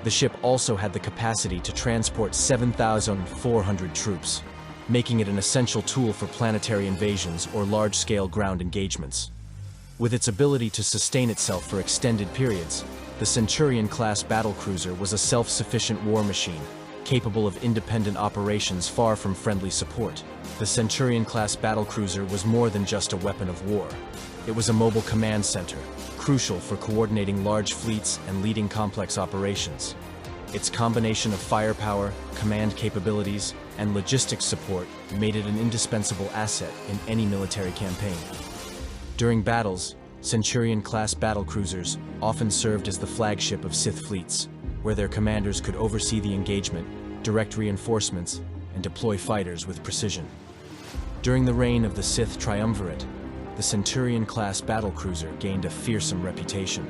The ship also had the capacity to transport 7,400 troops, making it an essential tool for planetary invasions or large-scale ground engagements. With its ability to sustain itself for extended periods, the Centurion-class Battlecruiser was a self-sufficient war machine, capable of independent operations far from friendly support. The Centurion-class Battlecruiser was more than just a weapon of war. It was a mobile command center, crucial for coordinating large fleets and leading complex operations. Its combination of firepower, command capabilities, and logistics support made it an indispensable asset in any military campaign. During battles, Centurion-class battlecruisers often served as the flagship of Sith fleets, where their commanders could oversee the engagement, direct reinforcements, and deploy fighters with precision. During the reign of the Sith Triumvirate, the Centurion-class battlecruiser gained a fearsome reputation.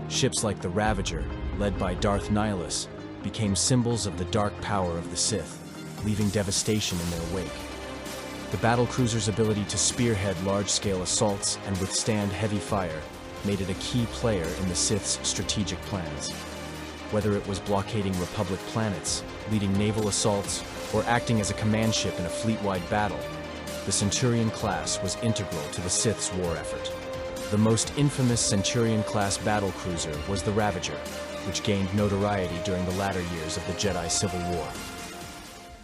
Ships like the Ravager, led by Darth Nihilus, became symbols of the dark power of the Sith, leaving devastation in their wake. The battlecruiser's ability to spearhead large-scale assaults and withstand heavy fire made it a key player in the Sith's strategic plans. Whether it was blockading Republic planets, leading naval assaults, or acting as a command ship in a fleet-wide battle, the Centurion class was integral to the Sith's war effort. The most infamous Centurion-class battlecruiser was the Ravager, which gained notoriety during the latter years of the Jedi Civil War.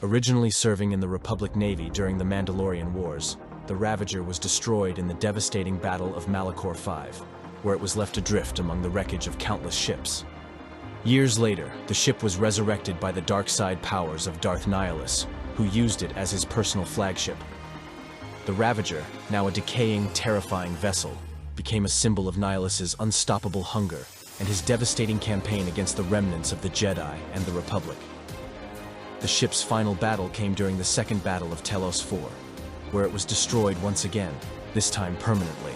Originally serving in the Republic Navy during the Mandalorian Wars, the Ravager was destroyed in the devastating Battle of Malachor V, where it was left adrift among the wreckage of countless ships. Years later, the ship was resurrected by the dark side powers of Darth Nihilus, who used it as his personal flagship. The Ravager, now a decaying, terrifying vessel, became a symbol of Nihilus's unstoppable hunger and his devastating campaign against the remnants of the Jedi and the Republic. The ship's final battle came during the Second Battle of Telos IV, where it was destroyed once again, this time permanently.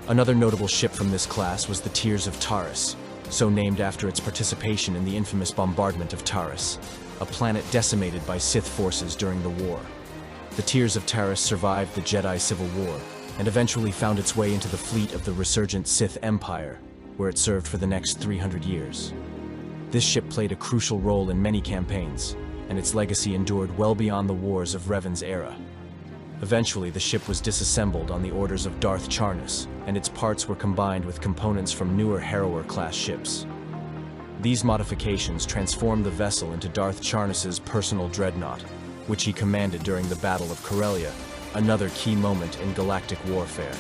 Another notable ship from this class was the Tears of Taris, so named after its participation in the infamous bombardment of Taris, a planet decimated by Sith forces during the war. The Tears of Taris survived the Jedi Civil War and eventually found its way into the fleet of the resurgent Sith Empire, where it served for the next 300 years. This ship played a crucial role in many campaigns, and its legacy endured well beyond the wars of Revan's era. Eventually, the ship was disassembled on the orders of Darth Charnus, and its parts were combined with components from newer Harrower-class ships. These modifications transformed the vessel into Darth Charnus's personal dreadnought, which he commanded during the Battle of Corellia, another key moment in galactic warfare.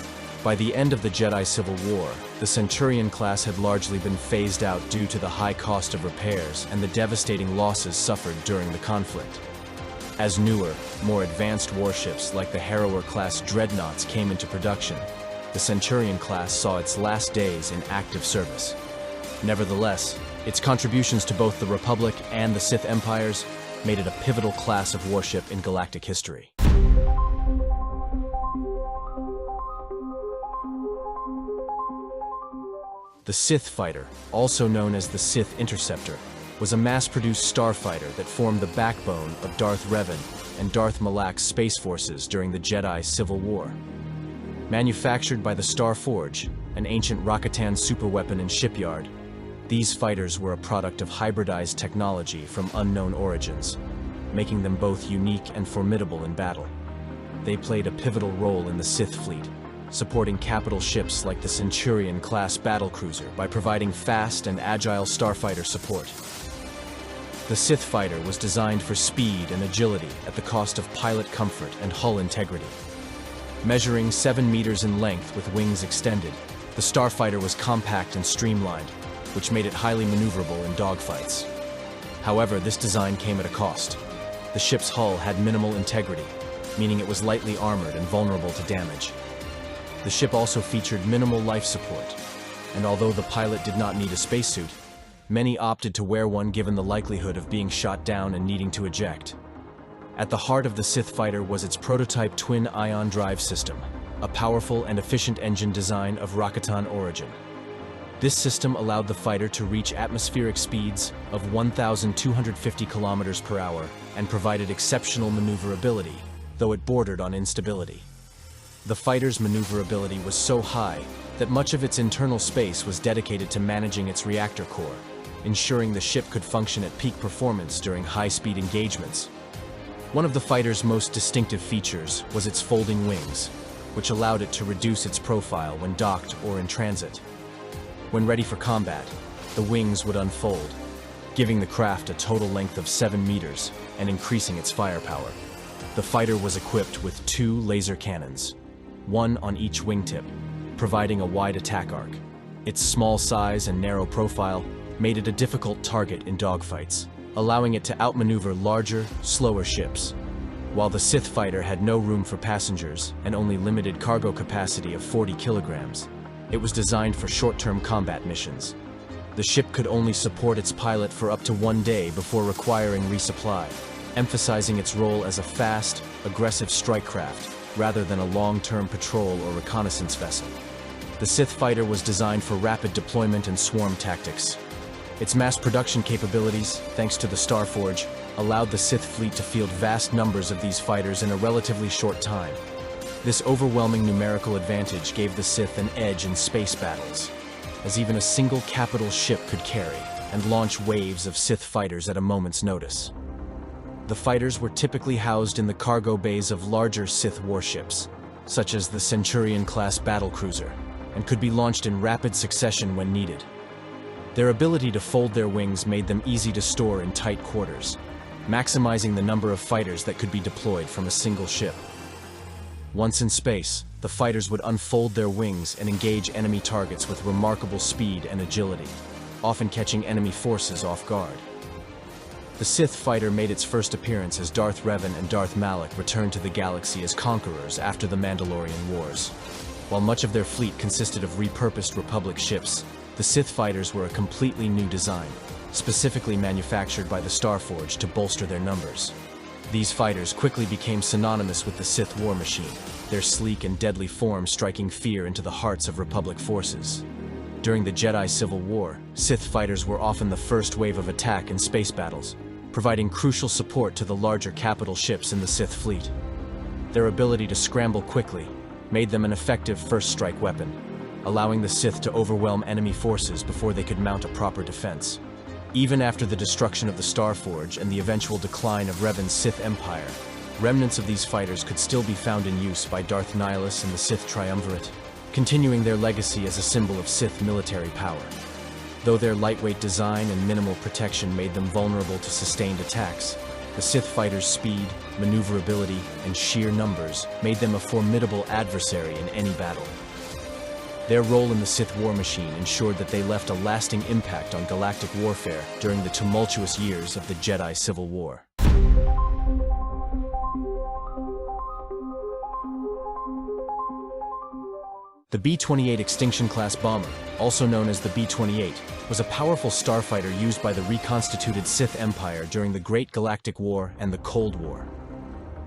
By the end of the Jedi Civil War, the Centurion class had largely been phased out due to the high cost of repairs and the devastating losses suffered during the conflict. As newer, more advanced warships like the Harrower-class Dreadnoughts came into production, the Centurion class saw its last days in active service. Nevertheless, its contributions to both the Republic and the Sith Empires made it a pivotal class of warship in galactic history. The Sith Fighter, also known as the Sith Interceptor, was a mass-produced starfighter that formed the backbone of Darth Revan and Darth Malak's space forces during the Jedi Civil War. Manufactured by the Star Forge, an ancient Rakatan superweapon and shipyard, these fighters were a product of hybridized technology from unknown origins, making them both unique and formidable in battle. They played a pivotal role in the Sith fleet, supporting capital ships like the Centurion-class Battlecruiser by providing fast and agile starfighter support. The Sith fighter was designed for speed and agility at the cost of pilot comfort and hull integrity. Measuring 7 meters in length with wings extended, the Starfighter was compact and streamlined, which made it highly maneuverable in dogfights. However, this design came at a cost. The ship's hull had minimal integrity, meaning it was lightly armored and vulnerable to damage. The ship also featured minimal life support, and although the pilot did not need a spacesuit, many opted to wear one given the likelihood of being shot down and needing to eject. At the heart of the Sith fighter was its prototype twin-ion drive system, a powerful and efficient engine design of Rakatan origin. This system allowed the fighter to reach atmospheric speeds of 1,250 kilometers per hour and provided exceptional maneuverability, though it bordered on instability. The fighter's maneuverability was so high that much of its internal space was dedicated to managing its reactor core, ensuring the ship could function at peak performance during high-speed engagements. One of the fighter's most distinctive features was its folding wings, which allowed it to reduce its profile when docked or in transit. When ready for combat, the wings would unfold, giving the craft a total length of 7 meters and increasing its firepower. The fighter was equipped with 2 laser cannons, one on each wingtip, providing a wide attack arc. Its small size and narrow profile made it a difficult target in dogfights, allowing it to outmaneuver larger, slower ships. While the Sith fighter had no room for passengers and only limited cargo capacity of 40 kilograms, it was designed for short-term combat missions. The ship could only support its pilot for up to 1 day before requiring resupply, emphasizing its role as a fast, aggressive strike craft rather than a long-term patrol or reconnaissance vessel. The Sith fighter was designed for rapid deployment and swarm tactics. Its mass production capabilities, thanks to the Starforge, allowed the Sith fleet to field vast numbers of these fighters in a relatively short time. This overwhelming numerical advantage gave the Sith an edge in space battles, as even a single capital ship could carry and launch waves of Sith fighters at a moment's notice. The fighters were typically housed in the cargo bays of larger Sith warships, such as the Centurion-class Battlecruiser, and could be launched in rapid succession when needed. Their ability to fold their wings made them easy to store in tight quarters, maximizing the number of fighters that could be deployed from a single ship. Once in space, the fighters would unfold their wings and engage enemy targets with remarkable speed and agility, often catching enemy forces off guard. The Sith fighter made its first appearance as Darth Revan and Darth Malak returned to the galaxy as conquerors after the Mandalorian Wars. While much of their fleet consisted of repurposed Republic ships, the Sith fighters were a completely new design, specifically manufactured by the Starforge to bolster their numbers. These fighters quickly became synonymous with the Sith war machine, their sleek and deadly form striking fear into the hearts of Republic forces. During the Jedi Civil War, Sith fighters were often the first wave of attack in space battles, providing crucial support to the larger capital ships in the Sith fleet. Their ability to scramble quickly made them an effective first strike weapon, allowing the Sith to overwhelm enemy forces before they could mount a proper defense. Even after the destruction of the Starforge and the eventual decline of Revan's Sith Empire, remnants of these fighters could still be found in use by Darth Nihilus and the Sith Triumvirate, continuing their legacy as a symbol of Sith military power. Though their lightweight design and minimal protection made them vulnerable to sustained attacks, the Sith fighters' speed, maneuverability, and sheer numbers made them a formidable adversary in any battle. Their role in the Sith war machine ensured that they left a lasting impact on galactic warfare during the tumultuous years of the Jedi Civil War. The B28 Extinction-class Bomber, also known as the B28, was a powerful starfighter used by the reconstituted Sith Empire during the Great Galactic War and the Cold War.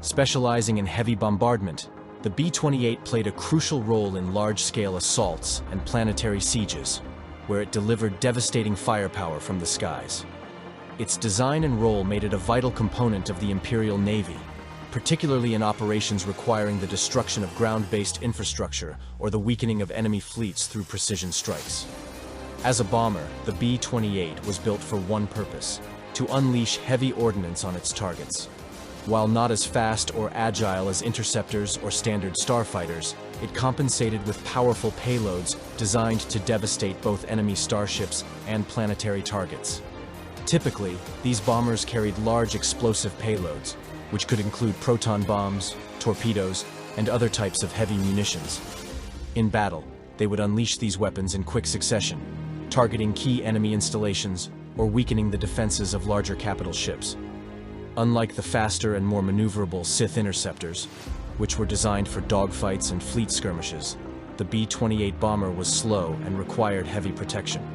Specializing in heavy bombardment, the B28 played a crucial role in large-scale assaults and planetary sieges, where it delivered devastating firepower from the skies. Its design and role made it a vital component of the Imperial Navy, particularly in operations requiring the destruction of ground-based infrastructure or the weakening of enemy fleets through precision strikes. As a bomber, the B-28 was built for one purpose: to unleash heavy ordnance on its targets. While not as fast or agile as interceptors or standard starfighters, it compensated with powerful payloads designed to devastate both enemy starships and planetary targets. Typically, these bombers carried large explosive payloads, which could include proton bombs, torpedoes, and other types of heavy munitions. In battle, they would unleash these weapons in quick succession, targeting key enemy installations or weakening the defenses of larger capital ships. Unlike the faster and more maneuverable Sith interceptors, which were designed for dogfights and fleet skirmishes, the B28 bomber was slow and required heavy protection.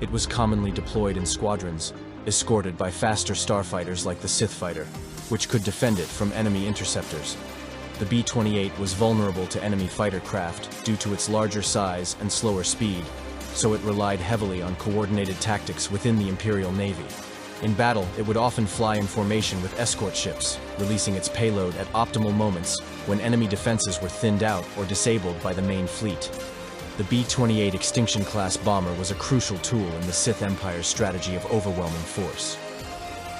It was commonly deployed in squadrons, escorted by faster starfighters like the Sith Fighter, which could defend it from enemy interceptors. The B28 was vulnerable to enemy fighter craft due to its larger size and slower speed, so it relied heavily on coordinated tactics within the Imperial Navy. In battle, it would often fly in formation with escort ships, releasing its payload at optimal moments when enemy defenses were thinned out or disabled by the main fleet. The B28 Extinction-class Bomber was a crucial tool in the Sith Empire's strategy of overwhelming force.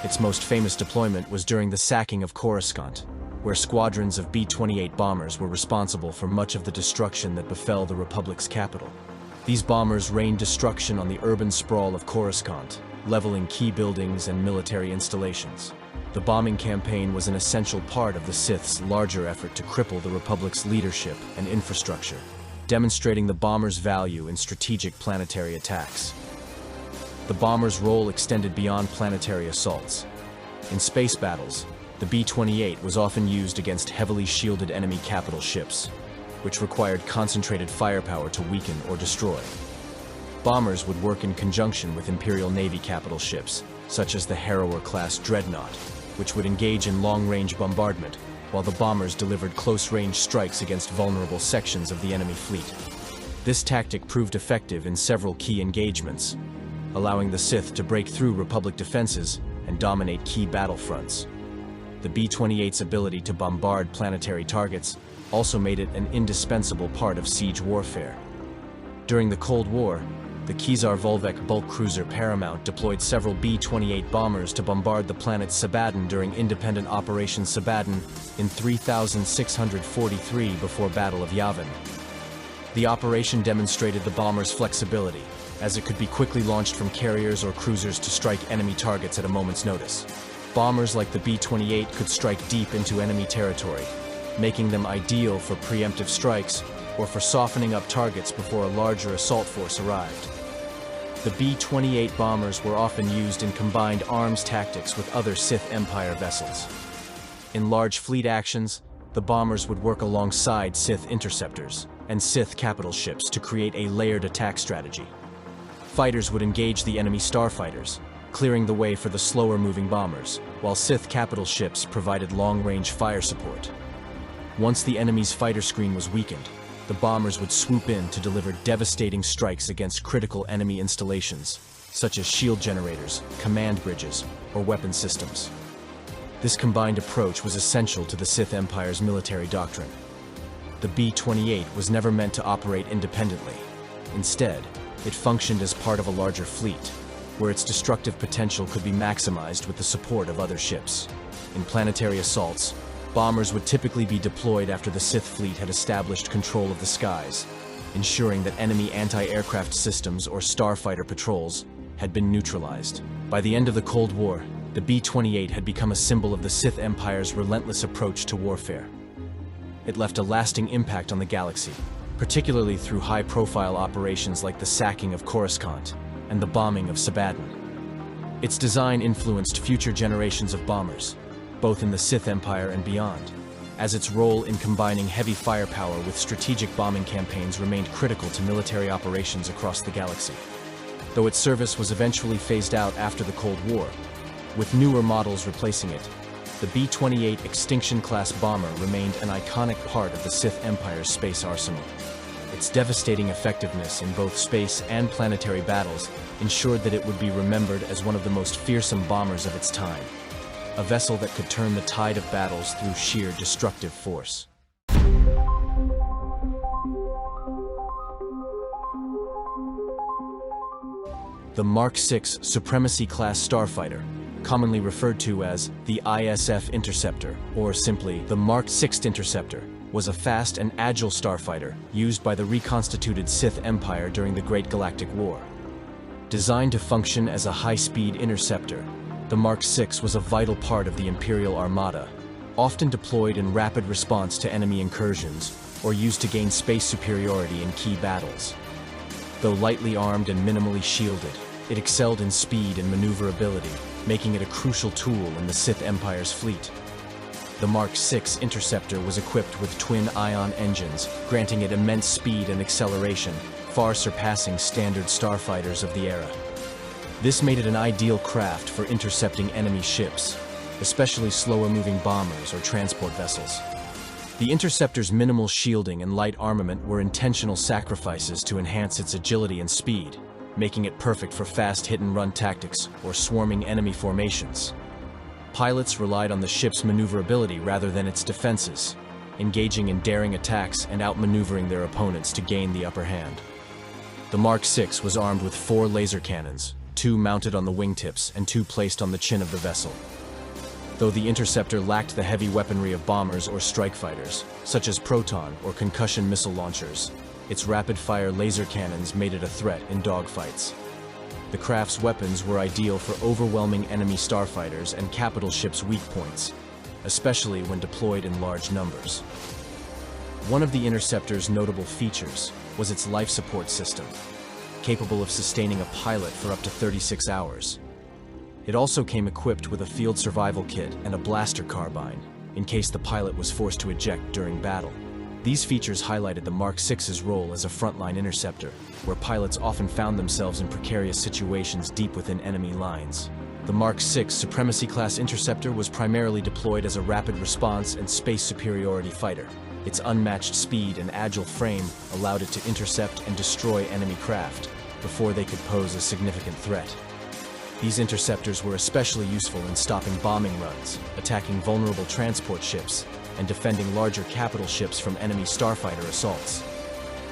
Its most famous deployment was during the sacking of Coruscant, where squadrons of B28 bombers were responsible for much of the destruction that befell the Republic's capital. These bombers rained destruction on the urban sprawl of Coruscant, leveling key buildings and military installations. The bombing campaign was an essential part of the Sith's larger effort to cripple the Republic's leadership and infrastructure, demonstrating the bombers' value in strategic planetary attacks. The bombers' role extended beyond planetary assaults. In space battles, the B-28 was often used against heavily shielded enemy capital ships, which required concentrated firepower to weaken or destroy. Bombers would work in conjunction with Imperial Navy capital ships, such as the Harrower-class Dreadnought, which would engage in long-range bombardment, while the bombers delivered close-range strikes against vulnerable sections of the enemy fleet. This tactic proved effective in several key engagements, allowing the Sith to break through Republic defenses and dominate key battlefronts. The B-28's ability to bombard planetary targets also made it an indispensable part of siege warfare. During the Cold War, the Volvek bulk cruiser Paramount deployed several B-28 bombers to bombard the planet Sabaton during Independent Operation Sabaton in 3643 before Battle of Yavin. The operation demonstrated the bomber's flexibility, as it could be quickly launched from carriers or cruisers to strike enemy targets at a moment's notice. Bombers like the B-28 could strike deep into enemy territory, making them ideal for preemptive strikes or for softening up targets before a larger assault force arrived. The B-28 bombers were often used in combined arms tactics with other Sith Empire vessels. In large fleet actions, the bombers would work alongside Sith interceptors and Sith capital ships to create a layered attack strategy. Fighters would engage the enemy starfighters, clearing the way for the slower-moving bombers, while Sith capital ships provided long-range fire support. Once the enemy's fighter screen was weakened, the bombers would swoop in to deliver devastating strikes against critical enemy installations, such as shield generators, command bridges, or weapon systems. This combined approach was essential to the Sith Empire's military doctrine. The B-28 was never meant to operate independently. Instead, it functioned as part of a larger fleet, where its destructive potential could be maximized with the support of other ships. In planetary assaults, bombers would typically be deployed after the Sith fleet had established control of the skies, ensuring that enemy anti-aircraft systems or starfighter patrols had been neutralized. By the end of the Cold War, the B-28 had become a symbol of the Sith Empire's relentless approach to warfare. It left a lasting impact on the galaxy, particularly through high-profile operations like the sacking of Coruscant and the bombing of Sabaton. Its design influenced future generations of bombers, both in the Sith Empire and beyond, as its role in combining heavy firepower with strategic bombing campaigns remained critical to military operations across the galaxy. Though its service was eventually phased out after the Cold War, with newer models replacing it, the B-28 Extinction-class Bomber remained an iconic part of the Sith Empire's space arsenal. Its devastating effectiveness in both space and planetary battles ensured that it would be remembered as one of the most fearsome bombers of its time, a vessel that could turn the tide of battles through sheer destructive force. The Mark VI Supremacy-class Starfighter, commonly referred to as the ISF Interceptor, or simply the Mark VI Interceptor, was a fast and agile starfighter used by the reconstituted Sith Empire during the Great Galactic War. Designed to function as a high-speed interceptor, the Mark VI was a vital part of the Imperial Armada, often deployed in rapid response to enemy incursions or used to gain space superiority in key battles. Though lightly armed and minimally shielded, it excelled in speed and maneuverability, making it a crucial tool in the Sith Empire's fleet. The Mark VI Interceptor was equipped with twin-ion engines, granting it immense speed and acceleration, far surpassing standard starfighters of the era. This made it an ideal craft for intercepting enemy ships, especially slower-moving bombers or transport vessels. The Interceptor's minimal shielding and light armament were intentional sacrifices to enhance its agility and speed, making it perfect for fast hit-and-run tactics or swarming enemy formations. Pilots relied on the ship's maneuverability rather than its defenses, engaging in daring attacks and outmaneuvering their opponents to gain the upper hand. The Mark VI was armed with 4 laser cannons, 2 mounted on the wingtips and 2 placed on the chin of the vessel. Though the Interceptor lacked the heavy weaponry of bombers or strike fighters, such as proton or concussion missile launchers, its rapid-fire laser cannons made it a threat in dogfights. The craft's weapons were ideal for overwhelming enemy starfighters and capital ships' weak points, especially when deployed in large numbers. One of the Interceptor's notable features was its life support system, capable of sustaining a pilot for up to 36 hours. It also came equipped with a field survival kit and a blaster carbine, in case the pilot was forced to eject during battle. These features highlighted the Mark VI's role as a frontline interceptor, where pilots often found themselves in precarious situations deep within enemy lines. The Mark VI Supremacy-class Interceptor was primarily deployed as a rapid response and space superiority fighter. Its unmatched speed and agile frame allowed it to intercept and destroy enemy craft before they could pose a significant threat. These interceptors were especially useful in stopping bombing runs, attacking vulnerable transport ships, and defending larger capital ships from enemy starfighter assaults.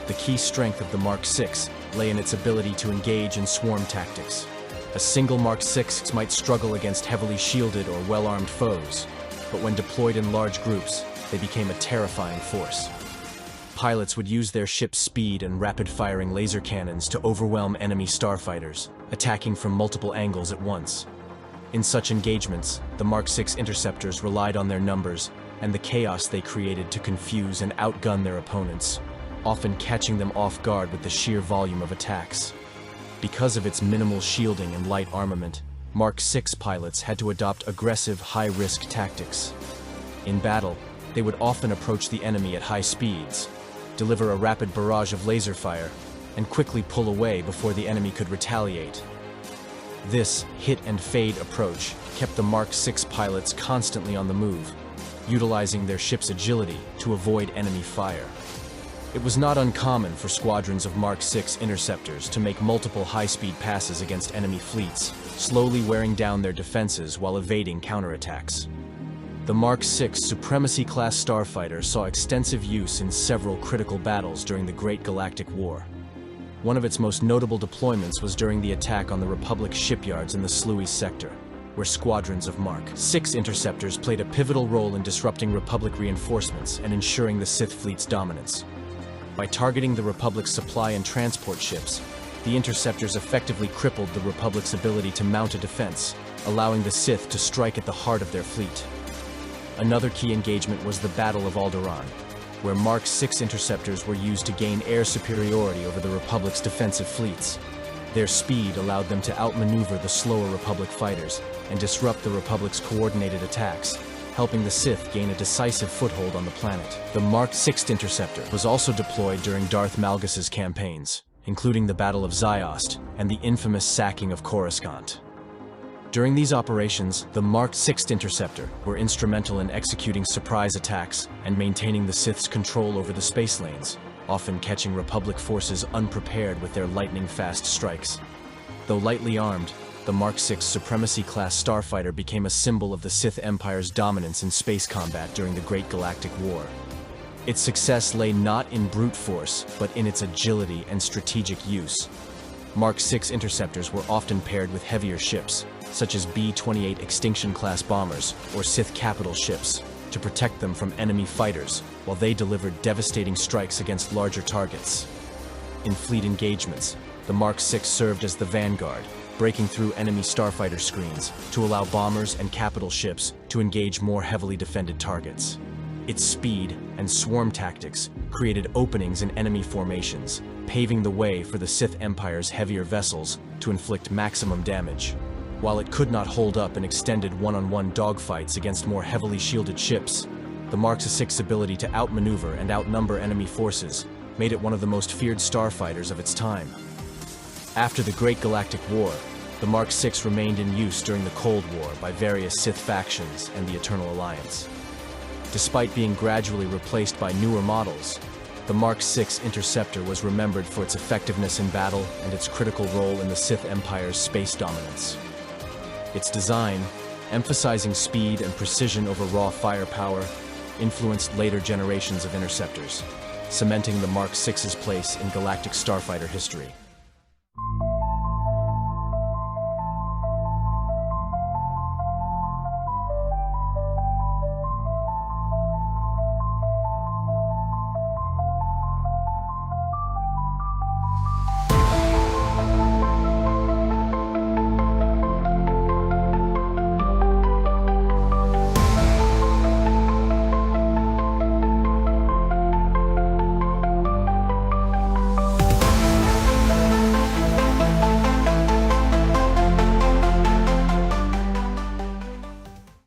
The key strength of the Mark VI lay in its ability to engage in swarm tactics. A single Mark VI might struggle against heavily shielded or well-armed foes, but when deployed in large groups, they became a terrifying force. Pilots would use their ship's speed and rapid-firing laser cannons to overwhelm enemy starfighters, attacking from multiple angles at once. In such engagements, the Mark VI interceptors relied on their numbers and the chaos they created to confuse and outgun their opponents, often catching them off guard with the sheer volume of attacks. Because of its minimal shielding and light armament, Mark VI pilots had to adopt aggressive, high-risk tactics. In battle, they would often approach the enemy at high speeds, deliver a rapid barrage of laser fire, and quickly pull away before the enemy could retaliate. This hit-and-fade approach kept the Mark VI pilots constantly on the move, utilizing their ship's agility to avoid enemy fire. It was not uncommon for squadrons of Mark VI interceptors to make multiple high-speed passes against enemy fleets, slowly wearing down their defenses while evading counterattacks. The Mark VI Supremacy-class Starfighter saw extensive use in several critical battles during the Great Galactic War. One of its most notable deployments was during the attack on the Republic shipyards in the Sluis sector, where squadrons of Mark VI interceptors played a pivotal role in disrupting Republic reinforcements and ensuring the Sith fleet's dominance. By targeting the Republic's supply and transport ships, the interceptors effectively crippled the Republic's ability to mount a defense, allowing the Sith to strike at the heart of their fleet. Another key engagement was the Battle of Alderaan, where Mark VI interceptors were used to gain air superiority over the Republic's defensive fleets. Their speed allowed them to outmaneuver the slower Republic fighters and disrupt the Republic's coordinated attacks, helping the Sith gain a decisive foothold on the planet. The Mark VI Interceptor was also deployed during Darth Malgus's campaigns, including the Battle of Ziost and the infamous sacking of Coruscant. During these operations, the Mark VI Interceptor were instrumental in executing surprise attacks and maintaining the Sith's control over the space lanes, often catching Republic forces unprepared with their lightning-fast strikes. Though lightly armed, the Mark VI Supremacy-class Starfighter became a symbol of the Sith Empire's dominance in space combat during the Great Galactic War. Its success lay not in brute force, but in its agility and strategic use. Mark VI interceptors were often paired with heavier ships, such as B28 Extinction-class Bombers or Sith capital ships, to protect them from enemy fighters, while they delivered devastating strikes against larger targets. In fleet engagements, the Mark VI served as the vanguard, breaking through enemy starfighter screens to allow bombers and capital ships to engage more heavily defended targets. Its speed and swarm tactics created openings in enemy formations, paving the way for the Sith Empire's heavier vessels to inflict maximum damage. While it could not hold up in extended one-on-one dogfights against more heavily shielded ships, the Mark VI's ability to outmaneuver and outnumber enemy forces made it one of the most feared starfighters of its time. After the Great Galactic War, the Mark VI remained in use during the Cold War by various Sith factions and the Eternal Alliance. Despite being gradually replaced by newer models, the Mark VI Interceptor was remembered for its effectiveness in battle and its critical role in the Sith Empire's space dominance. Its design, emphasizing speed and precision over raw firepower, influenced later generations of interceptors, cementing the Mark VI's place in galactic starfighter history.